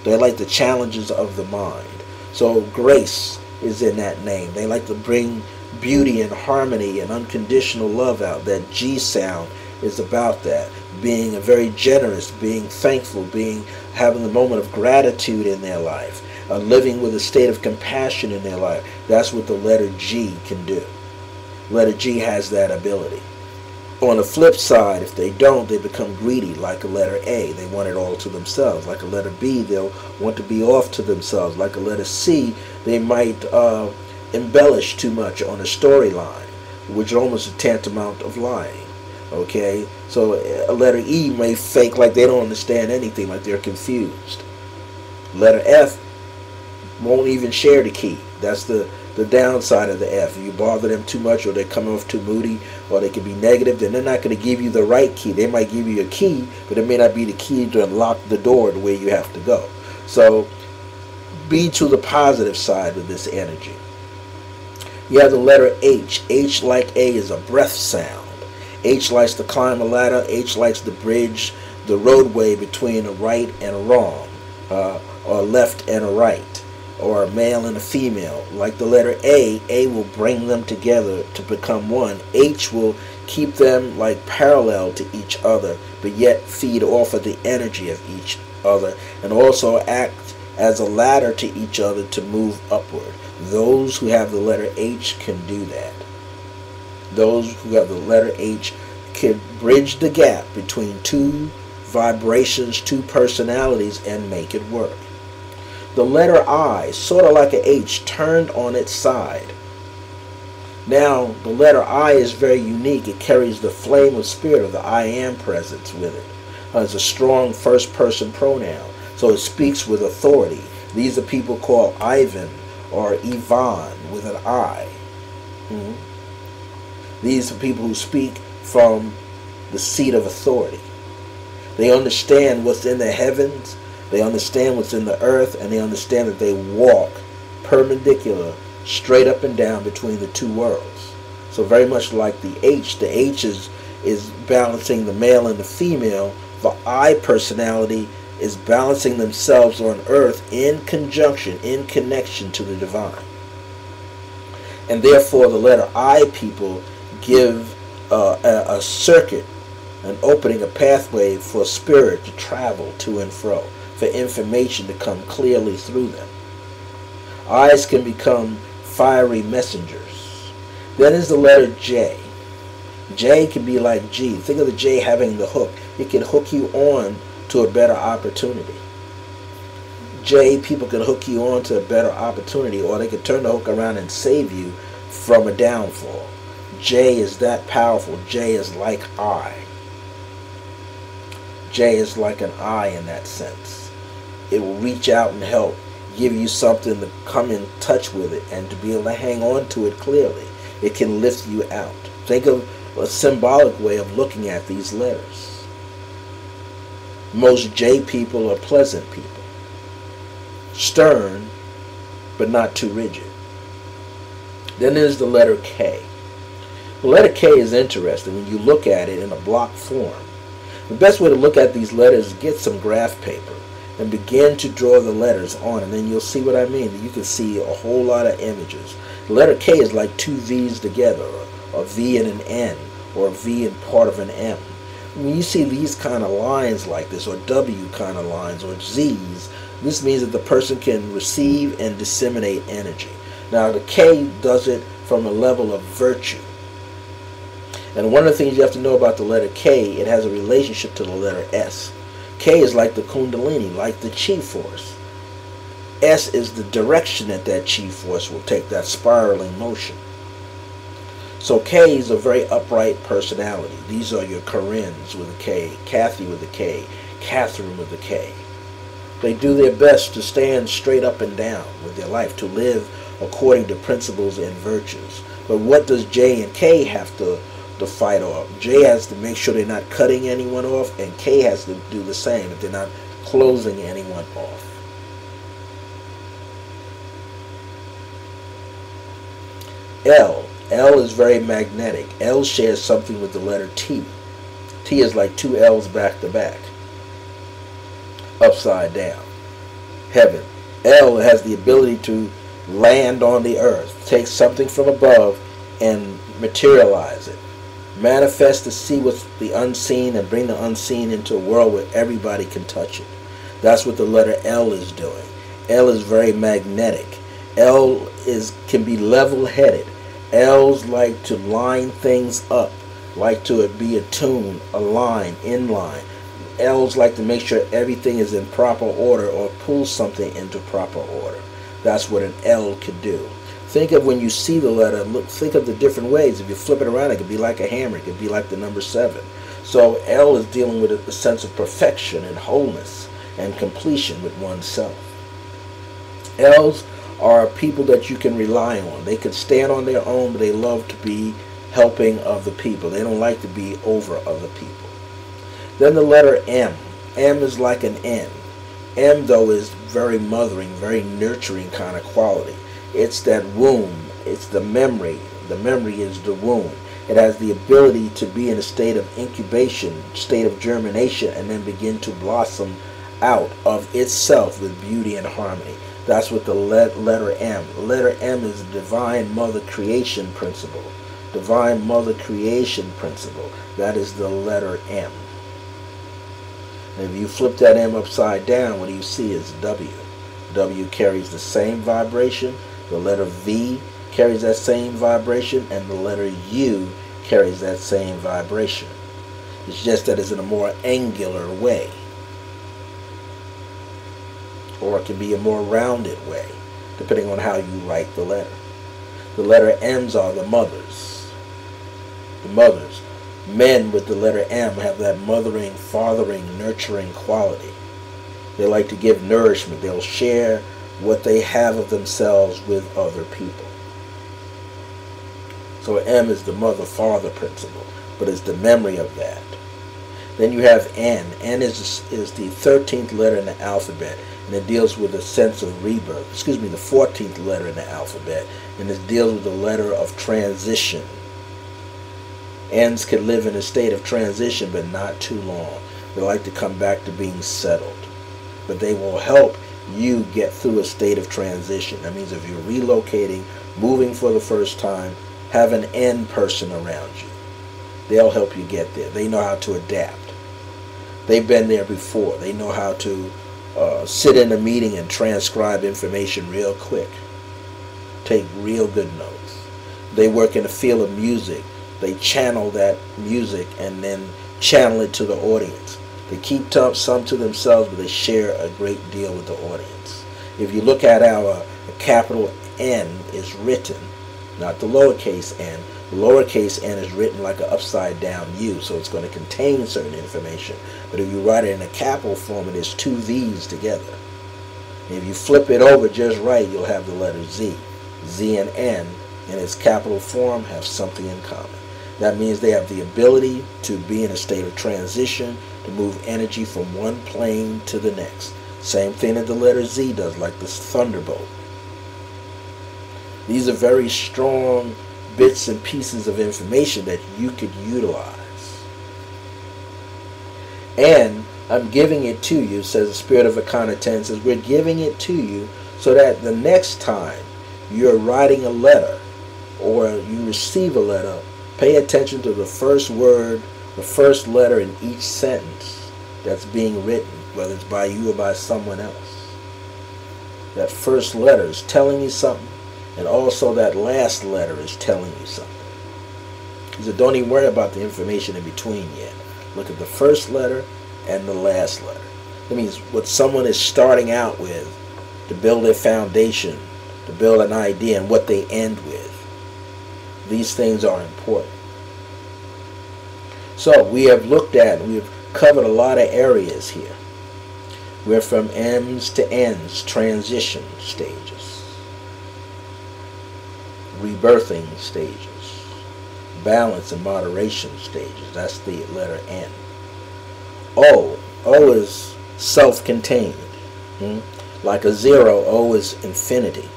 They like the challenges of the mind. So Grace is in that name. They like to bring beauty and harmony and unconditional love out. That G sound is about that. Being very generous, being thankful, having the moment of gratitude in their life. living with a state of compassion in their life. That's what the letter G can do. Letter G has that ability. On the flip side, if they don't, they become greedy, like a letter A. They want it all to themselves. Like a letter B, they'll want to be off to themselves. Like a letter C, they might embellish too much on a storyline, which is almost a tantamount of lying. Okay? So a letter E may fake like they don't understand anything, like they're confused. Letter F won't even share the key. That's the downside of the F. If you bother them too much, or they come off too moody, or they can be negative, then they're not going to give you the right key. They might give you a key, but it may not be the key to unlock the door the way you have to go. So be to the positive side of this energy. You have the letter H. H, like A, is a breath sound. H likes to climb a ladder. H likes to bridge the roadway between a right and a wrong, or a left and a right, or a male and a female. Like the letter A will bring them together to become one. H will keep them like parallel to each other, but yet feed off of the energy of each other, and also act as a ladder to each other to move upward. Those who have the letter H can do that. Those who have the letter H can bridge the gap between two vibrations, two personalities, and make it work. The letter I, sort of like an H, turned on its side. Now, the letter I is very unique. It carries the flame of spirit of the I am presence with it. It's a strong first-person pronoun, so it speaks with authority. These are people called Ivan or Ivan with an I. These are people who speak from the seat of authority. They understand what's in the heavens, they understand what's in the earth, and they understand that they walk perpendicular, straight up and down between the two worlds. So very much like the H is balancing the male and the female. The I personality is balancing themselves on earth in conjunction, in connection to the divine. And therefore the letter I people give a circuit, an opening, a pathway for spirit to travel to and fro, for information to come clearly through them. Eyes can become fiery messengers. Then is the letter J. J can be like G. Think of the J having the hook. It can hook you on to a better opportunity. J, people can hook you on to a better opportunity, or they can turn the hook around and save you from a downfall. J is that powerful. J is like I. J is like an I in that sense. It will reach out and help, give you something to come in touch with it and to be able to hang on to it clearly. It can lift you out. Think of a symbolic way of looking at these letters. Most J people are pleasant people. Stern, but not too rigid. Then there's the letter K. The letter K is interesting when you look at it in a block form. The best way to look at these letters is get some graph paper and begin to draw the letters on, and then you'll see what I mean. You can see a whole lot of images. The letter K is like two V's together, or a V and an N, or a V and part of an M. When you see these kind of lines like this, or W kind of lines, or Z's, this means that the person can receive and disseminate energy. Now the K does it from a level of virtue. And one of the things you have to know about the letter K, it has a relationship to the letter S. K is like the Kundalini, like the Chi force. S is the direction that that Chi force will take, that spiraling motion. So K is a very upright personality. These are your Corinnes with a K, Kathy with a K, Catherine with a K. They do their best to stand straight up and down with their life, to live according to principles and virtues. But what does J and K have to fight off? J has to make sure they're not cutting anyone off, and K has to do the same, if they're not closing anyone off. L. L is very magnetic. L shares something with the letter T. T is like two L's back to back, upside down. Heaven. L has the ability to land on the earth, take something from above and materialize it. Manifest to see what's the unseen and bring the unseen into a world where everybody can touch it. That's what the letter L is doing. L is very magnetic. L can be level-headed. L's like to line things up, like to be attuned, aligned, in line. L's like to make sure everything is in proper order or pull something into proper order. That's what an L could do. Think of when you see the letter, think of the different ways. If you flip it around, it could be like a hammer. It could be like the number 7. So L is dealing with a sense of perfection and wholeness and completion with oneself. L's are people that you can rely on. They can stand on their own, but they love to be helping other people. They don't like to be over other people. Then the letter M. M is like an N. M, though, is very mothering, very nurturing kind of quality. It's that womb. It's the memory. The memory is the womb. It has the ability to be in a state of incubation, state of germination, and then begin to blossom out of itself with beauty and harmony. That's what the letter M. The letter M is the divine mother creation principle. Divine mother creation principle. That is the letter M. And if you flip that M upside down, what you see is W. W carries the same vibration. The letter V carries that same vibration, and the letter U carries that same vibration. It's just that it's in a more angular way, or it can be a more rounded way, depending on how you write the letter. The letter M's are the mothers. The mothers. Men with the letter M have that mothering, fathering, nurturing quality. They like to give nourishment. They'll share what they have of themselves with other people. So M is the mother-father principle, but it's the memory of that. Then you have N. N is the 13th letter in the alphabet, and it deals with a sense of rebirth. Excuse me, the 14th letter in the alphabet, and it deals with the letter of transition. N's can live in a state of transition, but not too long. They like to come back to being settled. But they will help you get through a state of transition. That means if you're relocating, moving for the first time, have an N person around you. They'll help you get there. They know how to adapt. They've been there before. They know how to sit in a meeting and transcribe information real quick. Take real good notes. They work in the field of music. They channel that music and then channel it to the audience. They keep some to themselves, but they share a great deal with the audience. If you look at how a capital N is written, not the lowercase n, the lowercase n is written like an upside down U, so it's going to contain certain information. But if you write it in a capital form, it is 2 V's together. And if you flip it over just right, you'll have the letter Z. Z and N in its capital form have something in common. That means they have the ability to be in a state of transition, to move energy from one plane to the next. Same thing that the letter Z does, like this thunderbolt. These are very strong bits and pieces of information that you could utilize. And I'm giving it to you, says the Spirit of Akana 10, says we're giving it to you so that the next time you're writing a letter or you receive a letter, pay attention to the first word, the first letter in each sentence that's being written, whether it's by you or by someone else. That first letter is telling you something, and also that last letter is telling you something. So don't even worry about the information in between yet. Look at the first letter and the last letter. That means what someone is starting out with to build their foundation, to build an idea, and what they end with. These things are important. So we have looked at, we have covered a lot of areas here. We're from M's to N's, transition stages, rebirthing stages, balance and moderation stages. That's the letter N. O is self-contained. Like a 0, O is infinity.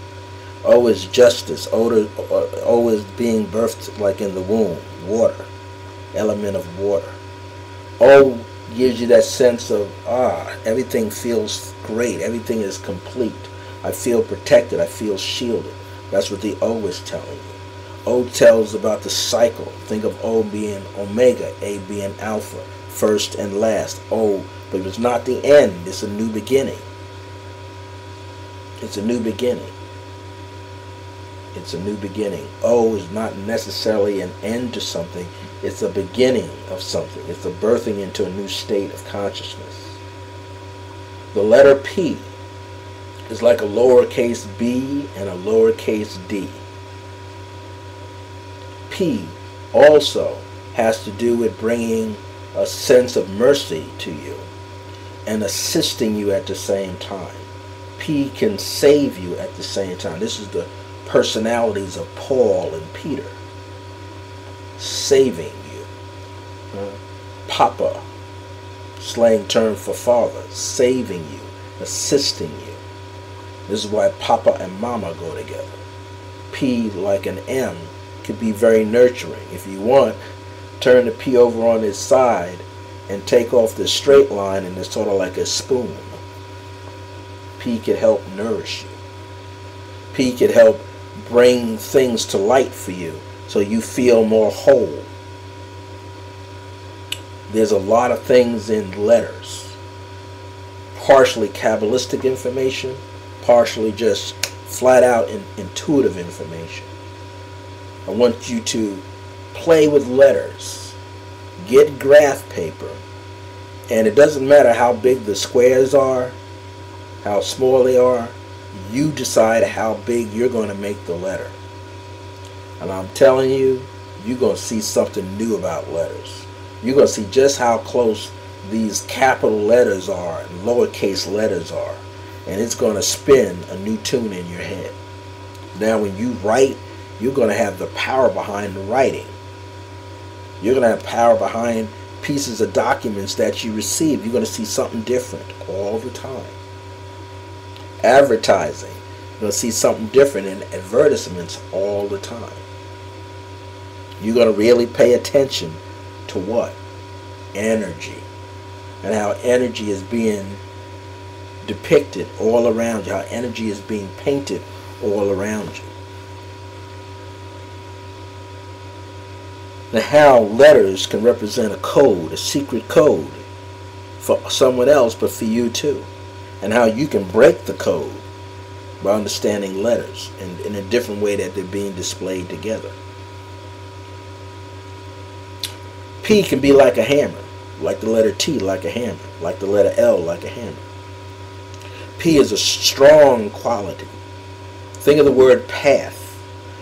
O is justice. O is being birthed like in the womb. Water. Element of water. O gives you that sense of, everything feels great. Everything is complete. I feel protected. I feel shielded. That's what the O is telling you. O tells about the cycle. Think of O being omega, A being alpha, first and last. O, but it's not the end. It's a new beginning. It's a new beginning. It's a new beginning. O is not necessarily an end to something. It's a beginning of something. It's a birthing into a new state of consciousness. The letter P is like a lowercase b and a lowercase d. P also has to do with bringing a sense of mercy to you and assisting you at the same time. P can save you at the same time. This is the personalities of Paul and Peter. Saving you. Papa, slang term for father. Saving you, assisting you. This is why Papa and Mama go together. P, like an M, could be very nurturing. If you want, turn the P over on its side and take off the straight line, and it's sort of like a spoon. P could help nourish you. P could help bring things to light for you so you feel more whole. There's a lot of things in letters. Partially Kabbalistic information, partially just flat out intuitive information. I want you to play with letters. Get graph paper. And it doesn't matter how big the squares are, how small they are. You decide how big you're going to make the letter. And I'm telling you, you're going to see something new about letters. You're going to see just how close these capital letters are and lowercase letters are. And it's going to spin a new tune in your head. Now when you write, you're going to have the power behind the writing. You're going to have power behind pieces of documents that you receive. You're going to see something different all the time. Advertising. You're going to see something different in advertisements all the time. You're going to really pay attention to what? Energy. And how energy is being depicted all around you. How energy is being painted all around you. And how letters can represent a code, a secret code for someone else, but for you too. And how you can break the code by understanding letters in a different way that they're being displayed together. P can be like a hammer, like the letter T, like a hammer, like the letter L, like a hammer. P is a strong quality. Think of the word path.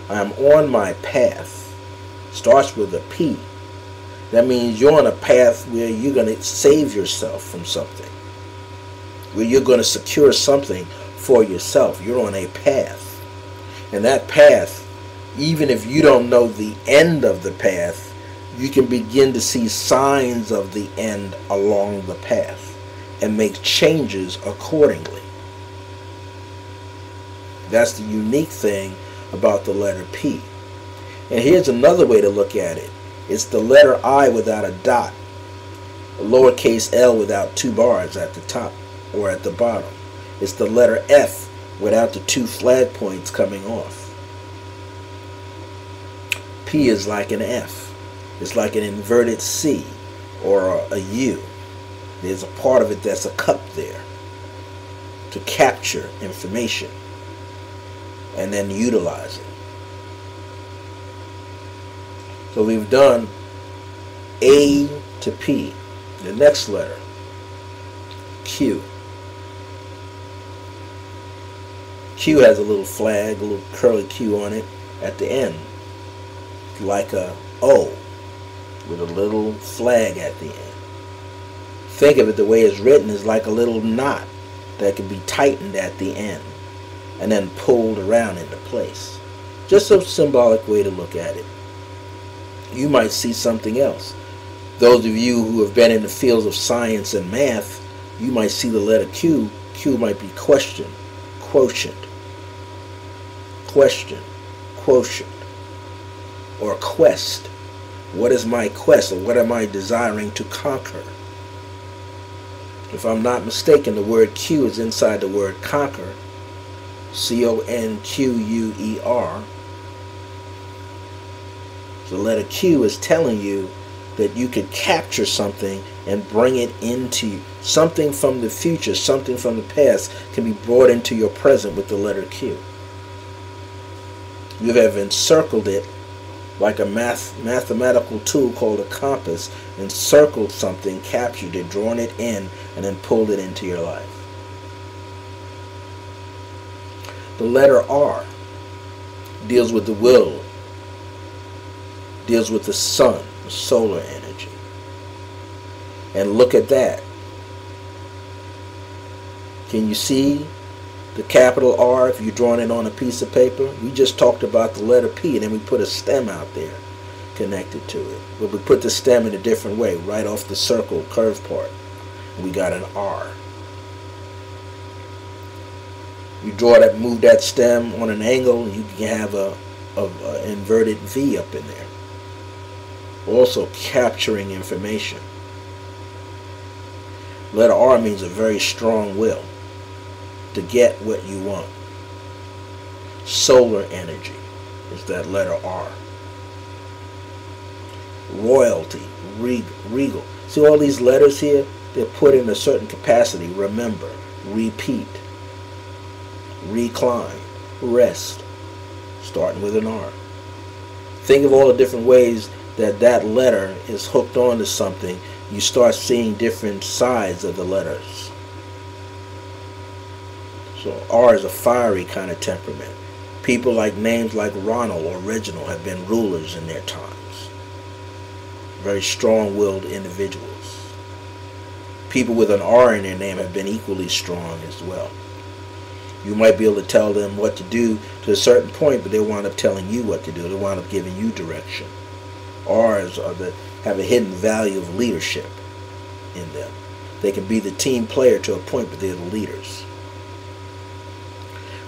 I am on my path. Starts with a P. That means you're on a path where you're going to save yourself from something. Where you're going to secure something for yourself. You're on a path. And that path, even if you don't know the end of the path, you can begin to see signs of the end along the path and make changes accordingly. That's the unique thing about the letter P. And here's another way to look at it. It's the letter I without a dot. A lowercase l without two bars at the top or at the bottom. It's the letter F without the two flag points coming off. P is like an F. It's like an inverted C or a U. There's a part of it that's a cup there to capture information and then utilize it. So we've done A to P. The next letter, Q. Q has a little flag, a little curly Q on it at the end, like a O with a little flag at the end. Think of it, the way it's written is like a little knot that can be tightened at the end and then pulled around into place. Just a symbolic way to look at it. You might see something else. Those of you who have been in the fields of science and math, you might see the letter Q. Q might be question, quotient, question, quotient, or quest. What is my quest, or what am I desiring to conquer? If I'm not mistaken, the word Q is inside the word conquer, C-O-N-Q-U-E-R. The letter Q is telling you that you could capture something and bring it into you. Something from the future, something from the past can be brought into your present with the letter Q. You have encircled it like a mathematical tool called a compass, encircled something, captured it, drawn it in, and then pulled it into your life. The letter R deals with the will, deals with the sun, the solar energy. And look at that. Can you see the capital R if you're drawing it on a piece of paper? We just talked about the letter P, and then we put a stem out there connected to it. But we put the stem in a different way, right off the circle, curved part. And we got an R. You draw that, move that stem on an angle, and you can have a inverted V up in there. Also capturing information. Letter R means a very strong will to get what you want. Solar energy is that letter R. Royalty, regal. See all these letters here? They're put in a certain capacity. Remember, repeat, recline, rest, starting with an R. Think of all the different ways that that letter is hooked onto something. You start seeing different sides of the letters. So R is a fiery kind of temperament. People like names like Ronald or Reginald have been rulers in their times. Very strong-willed individuals. People with an R in their name have been equally strong as well. You might be able to tell them what to do to a certain point, but they wind up telling you what to do. They wind up giving you direction. R's have a hidden value of leadership in them. They can be the team player to a point, but they're the leaders.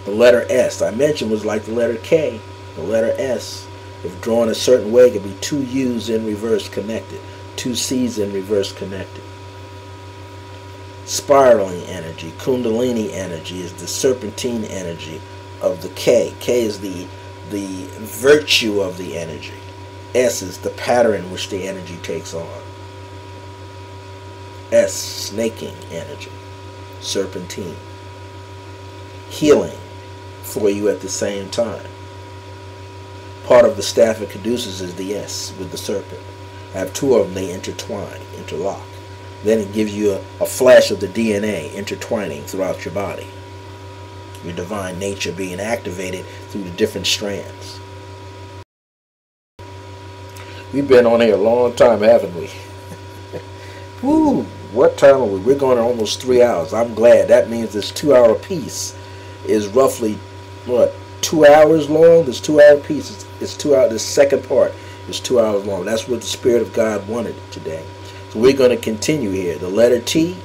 The letter S, I mentioned, was like the letter K. The letter S, if drawn a certain way, could be two U's in reverse connected, two C's in reverse connected. Spiraling energy, Kundalini energy, is the serpentine energy of the K. K is the virtue of the energy. S is the pattern which the energy takes on. S, snaking energy, serpentine. Healing for you at the same time. Part of the staff of Caduceus is the S with the serpent. I have two of them, they intertwine, interlock. Then it gives you a flash of the DNA intertwining throughout your body. Your divine nature being activated through the different strands. We've been on here a long time, haven't we? Woo! What time are we? We're going almost 3 hours. I'm glad. That means this 2-hour piece is roughly, what, 2 hours long? This 2-hour piece is 2 hours. This second part is 2 hours long. That's what the Spirit of God wanted today. So we're going to continue here. The letter T.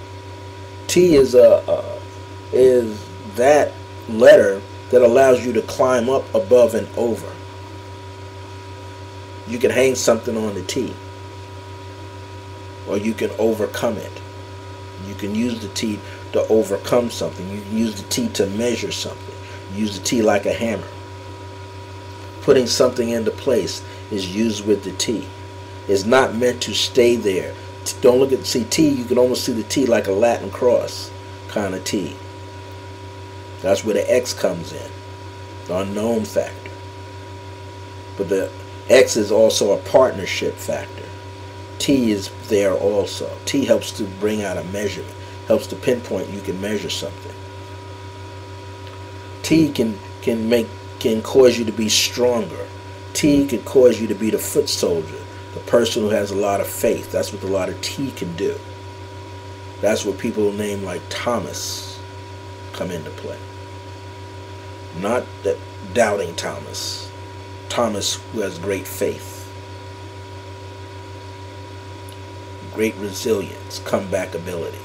T is that letter that allows you to climb up, above, and over. You can hang something on the T, or you can overcome it. You can use the T to overcome something. You can use the T to measure something. You use the T like a hammer. Putting something into place is used with the T. It's not meant to stay there. Don't look at, see T, you can almost see the T like a Latin cross kind of T. That's where the X comes in, the unknown factor. But the X is also a partnership factor. T is there also. T helps to bring out a measurement, helps to pinpoint you can measure something. T can cause you to be stronger. T can cause you to be the foot soldier, the person who has a lot of faith. That's what the letter T can do. That's where people named like Thomas come into play. Not that doubting Thomas. Thomas who has great faith. Great resilience, comeback ability.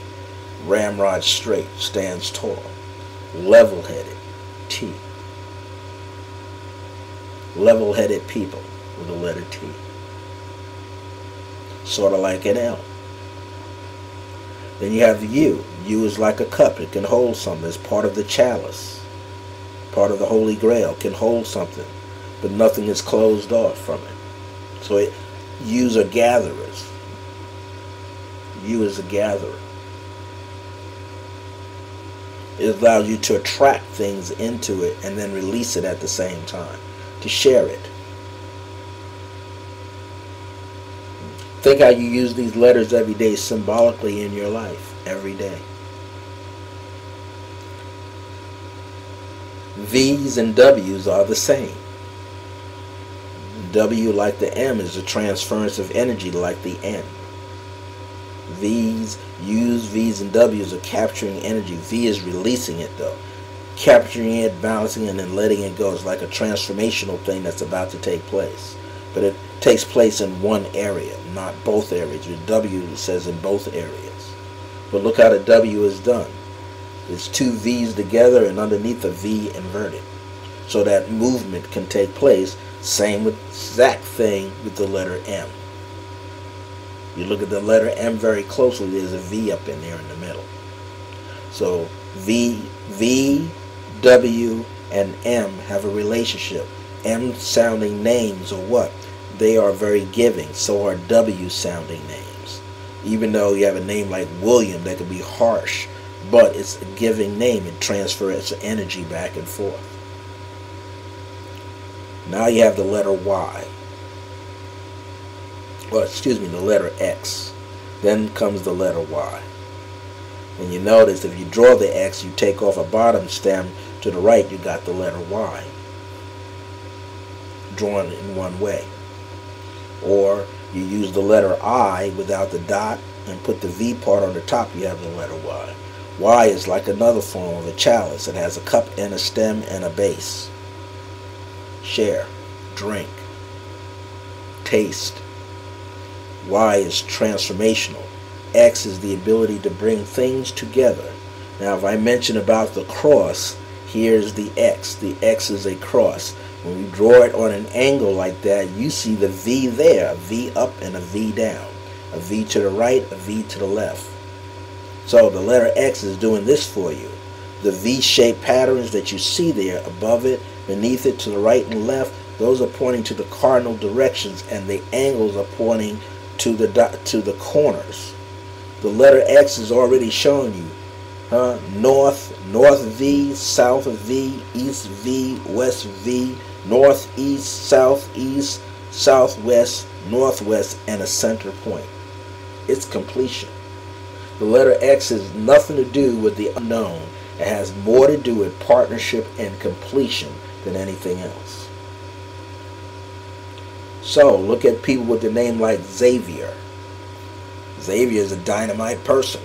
Ramrod straight, stands tall. Level-headed, T. Level-headed people with the letter T. Sort of like an L. Then you have the U. U is like a cup. It can hold something. It's part of the chalice. Part of the Holy Grail. It can hold something. But nothing is closed off from it. So U's are gatherers. U is a gatherer. It allows you to attract things into it and then release it at the same time, to share it. Think how you use these letters every day symbolically in your life, every day. V's and W's are the same. W, like the M, is a transference of energy like the N. V's and W's are capturing energy. V is releasing it though. Capturing it, balancing it, and then letting it go. It's like a transformational thing that's about to take place. But it takes place in one area, not both areas. With W, it says in both areas. But look how the W is done. It's two V's together and underneath a V inverted. So that movement can take place. Same with exact thing with the letter M. You look at the letter M very closely, there's a V up in there in the middle. So V, W, and M have a relationship. M sounding names are what? They are very giving. So are W sounding names. Even though you have a name like William that can be harsh, but it's a giving name. It transfers energy back and forth. Now you have the letter Y. Well, excuse me, the letter X. Then comes the letter Y. And you notice if you draw the X, you take off a bottom stem to the right, you got the letter Y. Drawn in one way. Or you use the letter I without the dot and put the V part on the top, you have the letter Y. Y is like another form of a chalice. It has a cup and a stem and a base. Share, drink, taste. Y is transformational. X is the ability to bring things together. Now if I mention about the cross, here's the X. The X is a cross. When we draw it on an angle like that, you see the V there, a V up and a V down. A V to the right, a V to the left. So the letter X is doing this for you. The V-shaped patterns that you see there, above it, beneath it, to the right and left, those are pointing to the cardinal directions, and the angles are pointing to the corners. The letter X is already showing you north V, south V, east V, west V, northeast, southeast, southwest, northwest, and a center point. It's completion. The letter X has nothing to do with the unknown. It has more to do with partnership and completion than anything else. So look at people with the name like Xavier. Xavier is a dynamite person.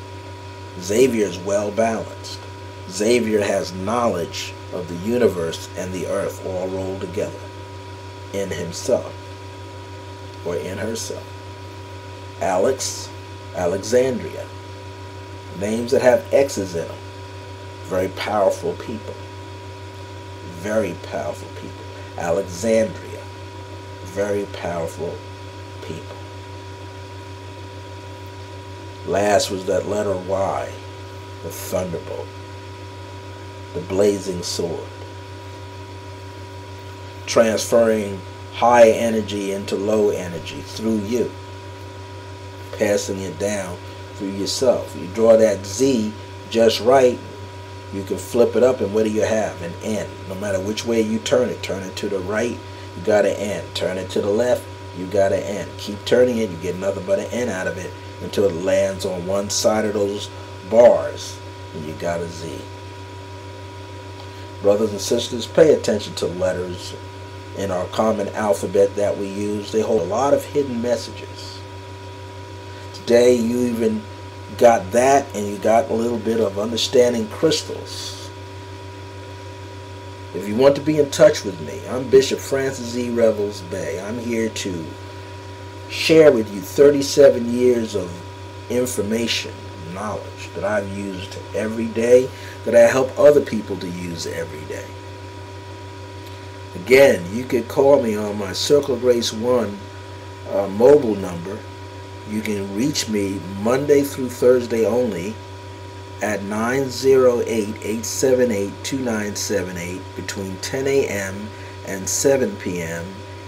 Xavier is well balanced. Xavier has knowledge of the universe and the earth all rolled together in himself or in herself. Alex, Alexandria. Names that have X's in them. Very powerful people. Very powerful people. Alexandria. Very powerful people. Last was that letter Y, the thunderbolt, the blazing sword, transferring high energy into low energy through you, passing it down through yourself. You draw that Z just right, you can flip it up, and what do you have? An N. No matter which way you turn it to the right, you got an N. Turn it to the left, you got an N. Keep turning it, you get nothing but an N out of it until it lands on one side of those bars, and you got a Z. Brothers and sisters, pay attention to letters in our common alphabet that we use. They hold a lot of hidden messages. Today you even got that, and you got a little bit of understanding crystals. If you want to be in touch with me, I'm Bishop Francis E. Revels-Bey. I'm here to share with you 37 years of information, knowledge that I've used every day, that I help other people to use every day. Again, you could call me on my Circle Grace 1 mobile number. You can reach me Monday through Thursday only at 908-878-2978 between 10 a.m. and 7 p.m.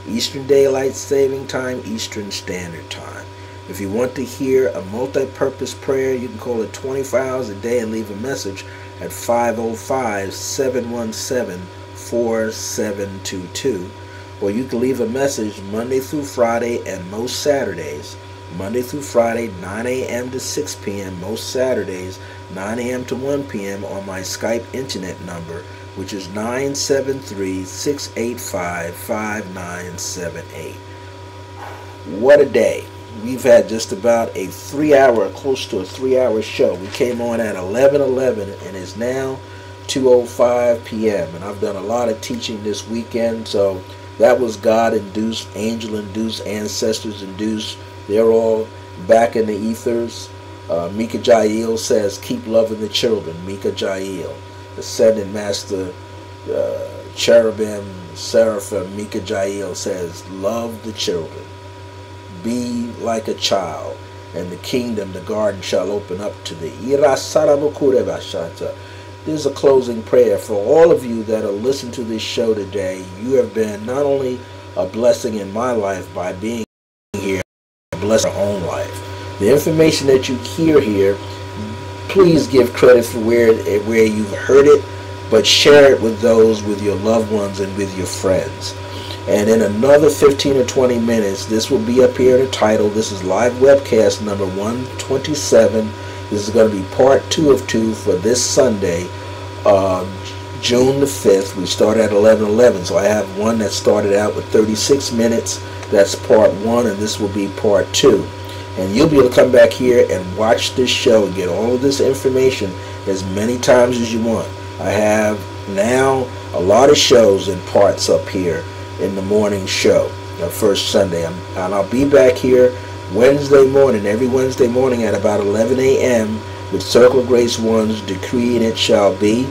Eastern Daylight Saving Time, Eastern Standard Time. If you want to hear a multi-purpose prayer, you can call it 24 hours a day and leave a message at 505-717-4722. Or you can leave a message Monday through Friday and most Saturdays. Monday through Friday, 9 a.m. to 6 p.m. Most Saturdays, 9 a.m. to 1 p.m. on my Skype internet number, which is 973-685-5978. What a day. We've had just about a 3-hour, close to a 3-hour show. We came on at 11:11 and it's now 2:05 p.m. And I've done a lot of teaching this weekend, so that was God-induced, angel-induced, ancestors-induced. They're all back in the ethers. Mika Jael says, keep loving the children. Mika Jael. Ascended Master Cherubim, Seraphim, Mika Jael says, love the children. Be like a child, and the kingdom, the garden shall open up to thee. There's a closing prayer for all of you that are listening to this show today. You have been not only a blessing in my life by being here, bless your own life. The information that you hear here, please give credit for where you've heard it, but share it with those, with your loved ones and with your friends. And in another 15 or 20 minutes, this will be up here in the title. This is live webcast number 127. This is going to be part 2 of 2 for this Sunday, June the 5th. We start at 11:11, so I have one that started out with 36 minutes. That's part 1, and this will be part 2. And you'll be able to come back here and watch this show and get all of this information as many times as you want. I have now a lot of shows in parts up here in the morning show, the first Sunday. And I'll be back here Wednesday morning, every Wednesday morning at about 11 a.m. with Circle of Grace 1's Decree and It Shall Be,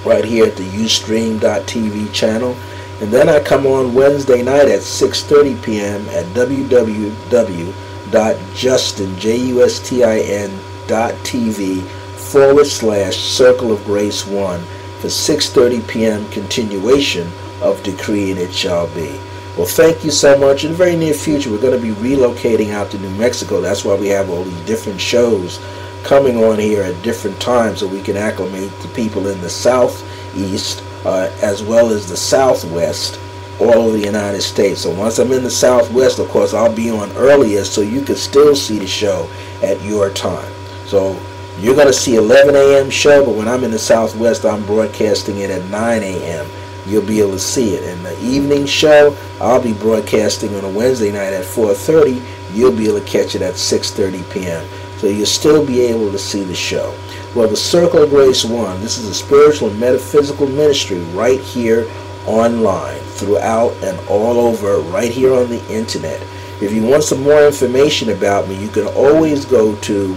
right here at the Ustream.tv channel. And then I come on Wednesday night at 6:30 p.m. at www.justin.tv/Circle of Grace 1 for 6:30 p.m. continuation of Decree and It Shall Be. Well, thank you so much. In the very near future, we're going to be relocating out to New Mexico. That's why we have all these different shows coming on here at different times so we can acclimate the people in the southeast as well as the southwest all over the United States. So once I'm in the southwest, of course, I'll be on earlier so you can still see the show at your time. So you're going to see 11 a.m. show, but when I'm in the southwest, I'm broadcasting it at 9 a.m. You'll be able to see it. In the evening show, I'll be broadcasting on a Wednesday night at 4:30. You'll be able to catch it at 6:30 p.m. So you'll still be able to see the show. Well, the Circle of Grace 1, this is a spiritual and metaphysical ministry right here online, throughout and all over, right here on the internet. If you want some more information about me, you can always go to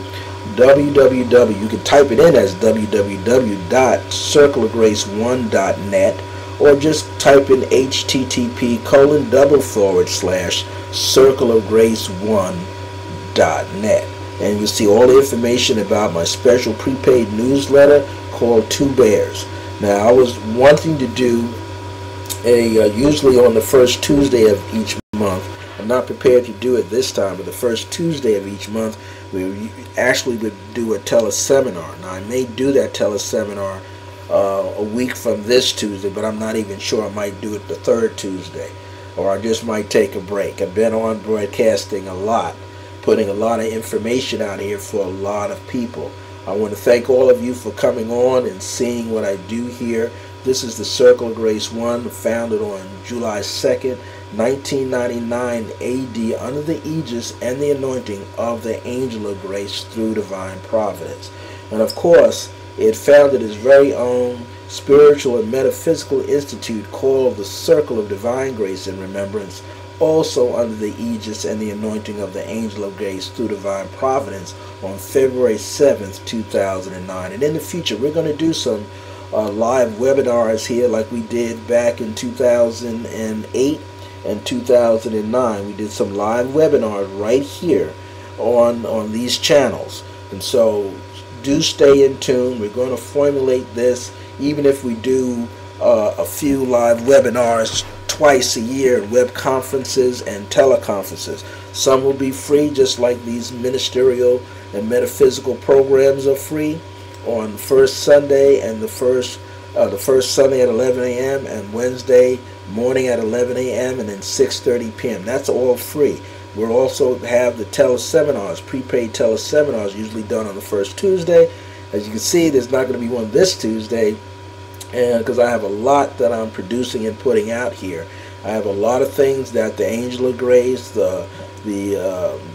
www. You can type it in as www.circleofgrace1.net, or just type in http://circleofgrace1.net, and you'll see all the information about my special prepaid newsletter called Two Bears. Now, I was wanting to do usually on the first Tuesday of each month. I'm not prepared to do it this time, but the first Tuesday of each month, we actually would do a teleseminar. Now, I may do that teleseminar a week from this Tuesday, but I'm not even sure. I might do it the third Tuesday, or I just might take a break. I've been on broadcasting a lot, putting a lot of information out here for a lot of people. I want to thank all of you for coming on and seeing what I do here. This is the Circle of Grace 1, founded on July 2nd, 1999 AD, under the aegis and the anointing of the Angel of Grace through divine providence. And of course, it founded its very own spiritual and metaphysical institute called the Circle of Divine Grace and Remembrance, also under the aegis and the anointing of the Angel of Grace through divine providence, on February 7th, 2009. And in the future, we're going to do some live webinars here like we did back in 2008 and 2009. We did some live webinars right here on these channels. And so do stay in tune. We're going to formulate this, even if we do a few live webinars twice a year, web conferences and teleconferences. Some will be free, just like these ministerial and metaphysical programs are free. on first Sunday and the first Sunday at 11 a.m. and Wednesday morning at 11 a.m. and then 6:30 p.m. That's all free. We'll also have the teleseminars, prepaid teleseminars, usually done on the first Tuesday. As you can see, there's not going to be one this Tuesday, and because I have a lot that I'm producing and putting out here. I have a lot of things that the Angel of Grace, the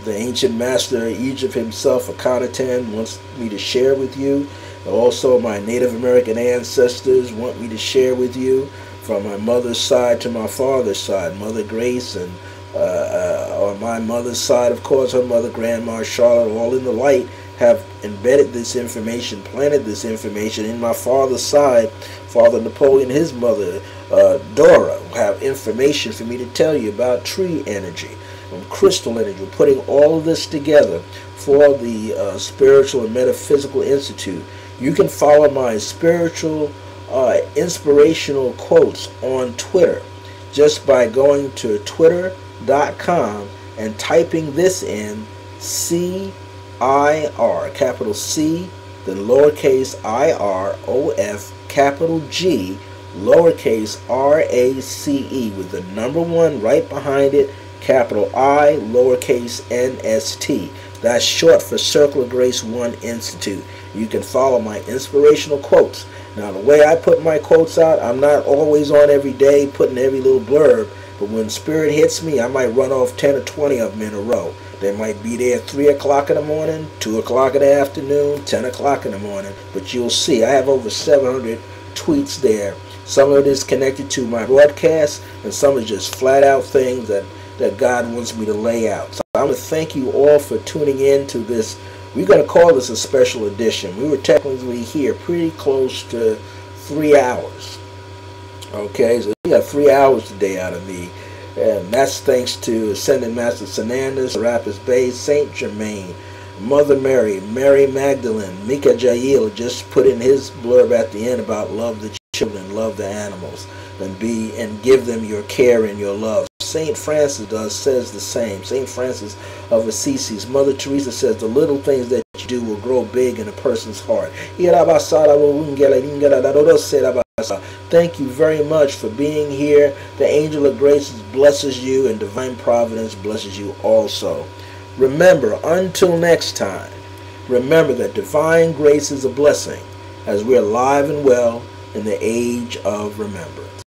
ancient master Egypt himself, Akhenaten, wants me to share with you. Also, my Native American ancestors want me to share with you, from my mother's side to my father's side, Mother Grace, and on my mother's side, of course, her mother, Grandma Charlotte, all in the light, have embedded this information, planted this information. In my father's side, Father Napoleon, his mother, Dora, have information for me to tell you about tree energy and crystal energy. We're putting all of this together for the Spiritual and Metaphysical Institute. You can follow my spiritual, inspirational quotes on Twitter just by going to twitter.com and typing this in, CIR, capital C, then lowercase IROF, capital G, lowercase RACE, with the number 1 right behind it, capital I, lowercase NST. That's short for Circle of Grace 1 Institute. You can follow my inspirational quotes. Now, the way I put my quotes out, I'm not always on every day putting every little blurb, but when spirit hits me, I might run off 10 or 20 of them in a row. They might be there at 3 o'clock in the morning, 2 o'clock in the afternoon, 10 o'clock in the morning, but you'll see I have over 700 tweets there. Some of it is connected to my broadcast, and some is just flat out things that God wants me to lay out. So I want to thank you all for tuning in to this. We're going to call this a special edition. We were technically here pretty close to 3 hours. Okay, so we got 3 hours today out of me. And that's thanks to Ascended Master Sanandus, Revels-Bey, Saint Germain, Mother Mary, Mary Magdalene, Mika Jael just put in his blurb at the end about love the children, love the animals, and give them your care and your love. Saint Francis says the same. Saint Francis of Assisi, Mother Teresa says the little things that you do will grow big in a person's heart. Thank you very much for being here. The Angel of Grace blesses you, and Divine Providence blesses you also. Remember, until next time, remember that Divine Grace is a blessing as we're alive and well in the age of remembrance.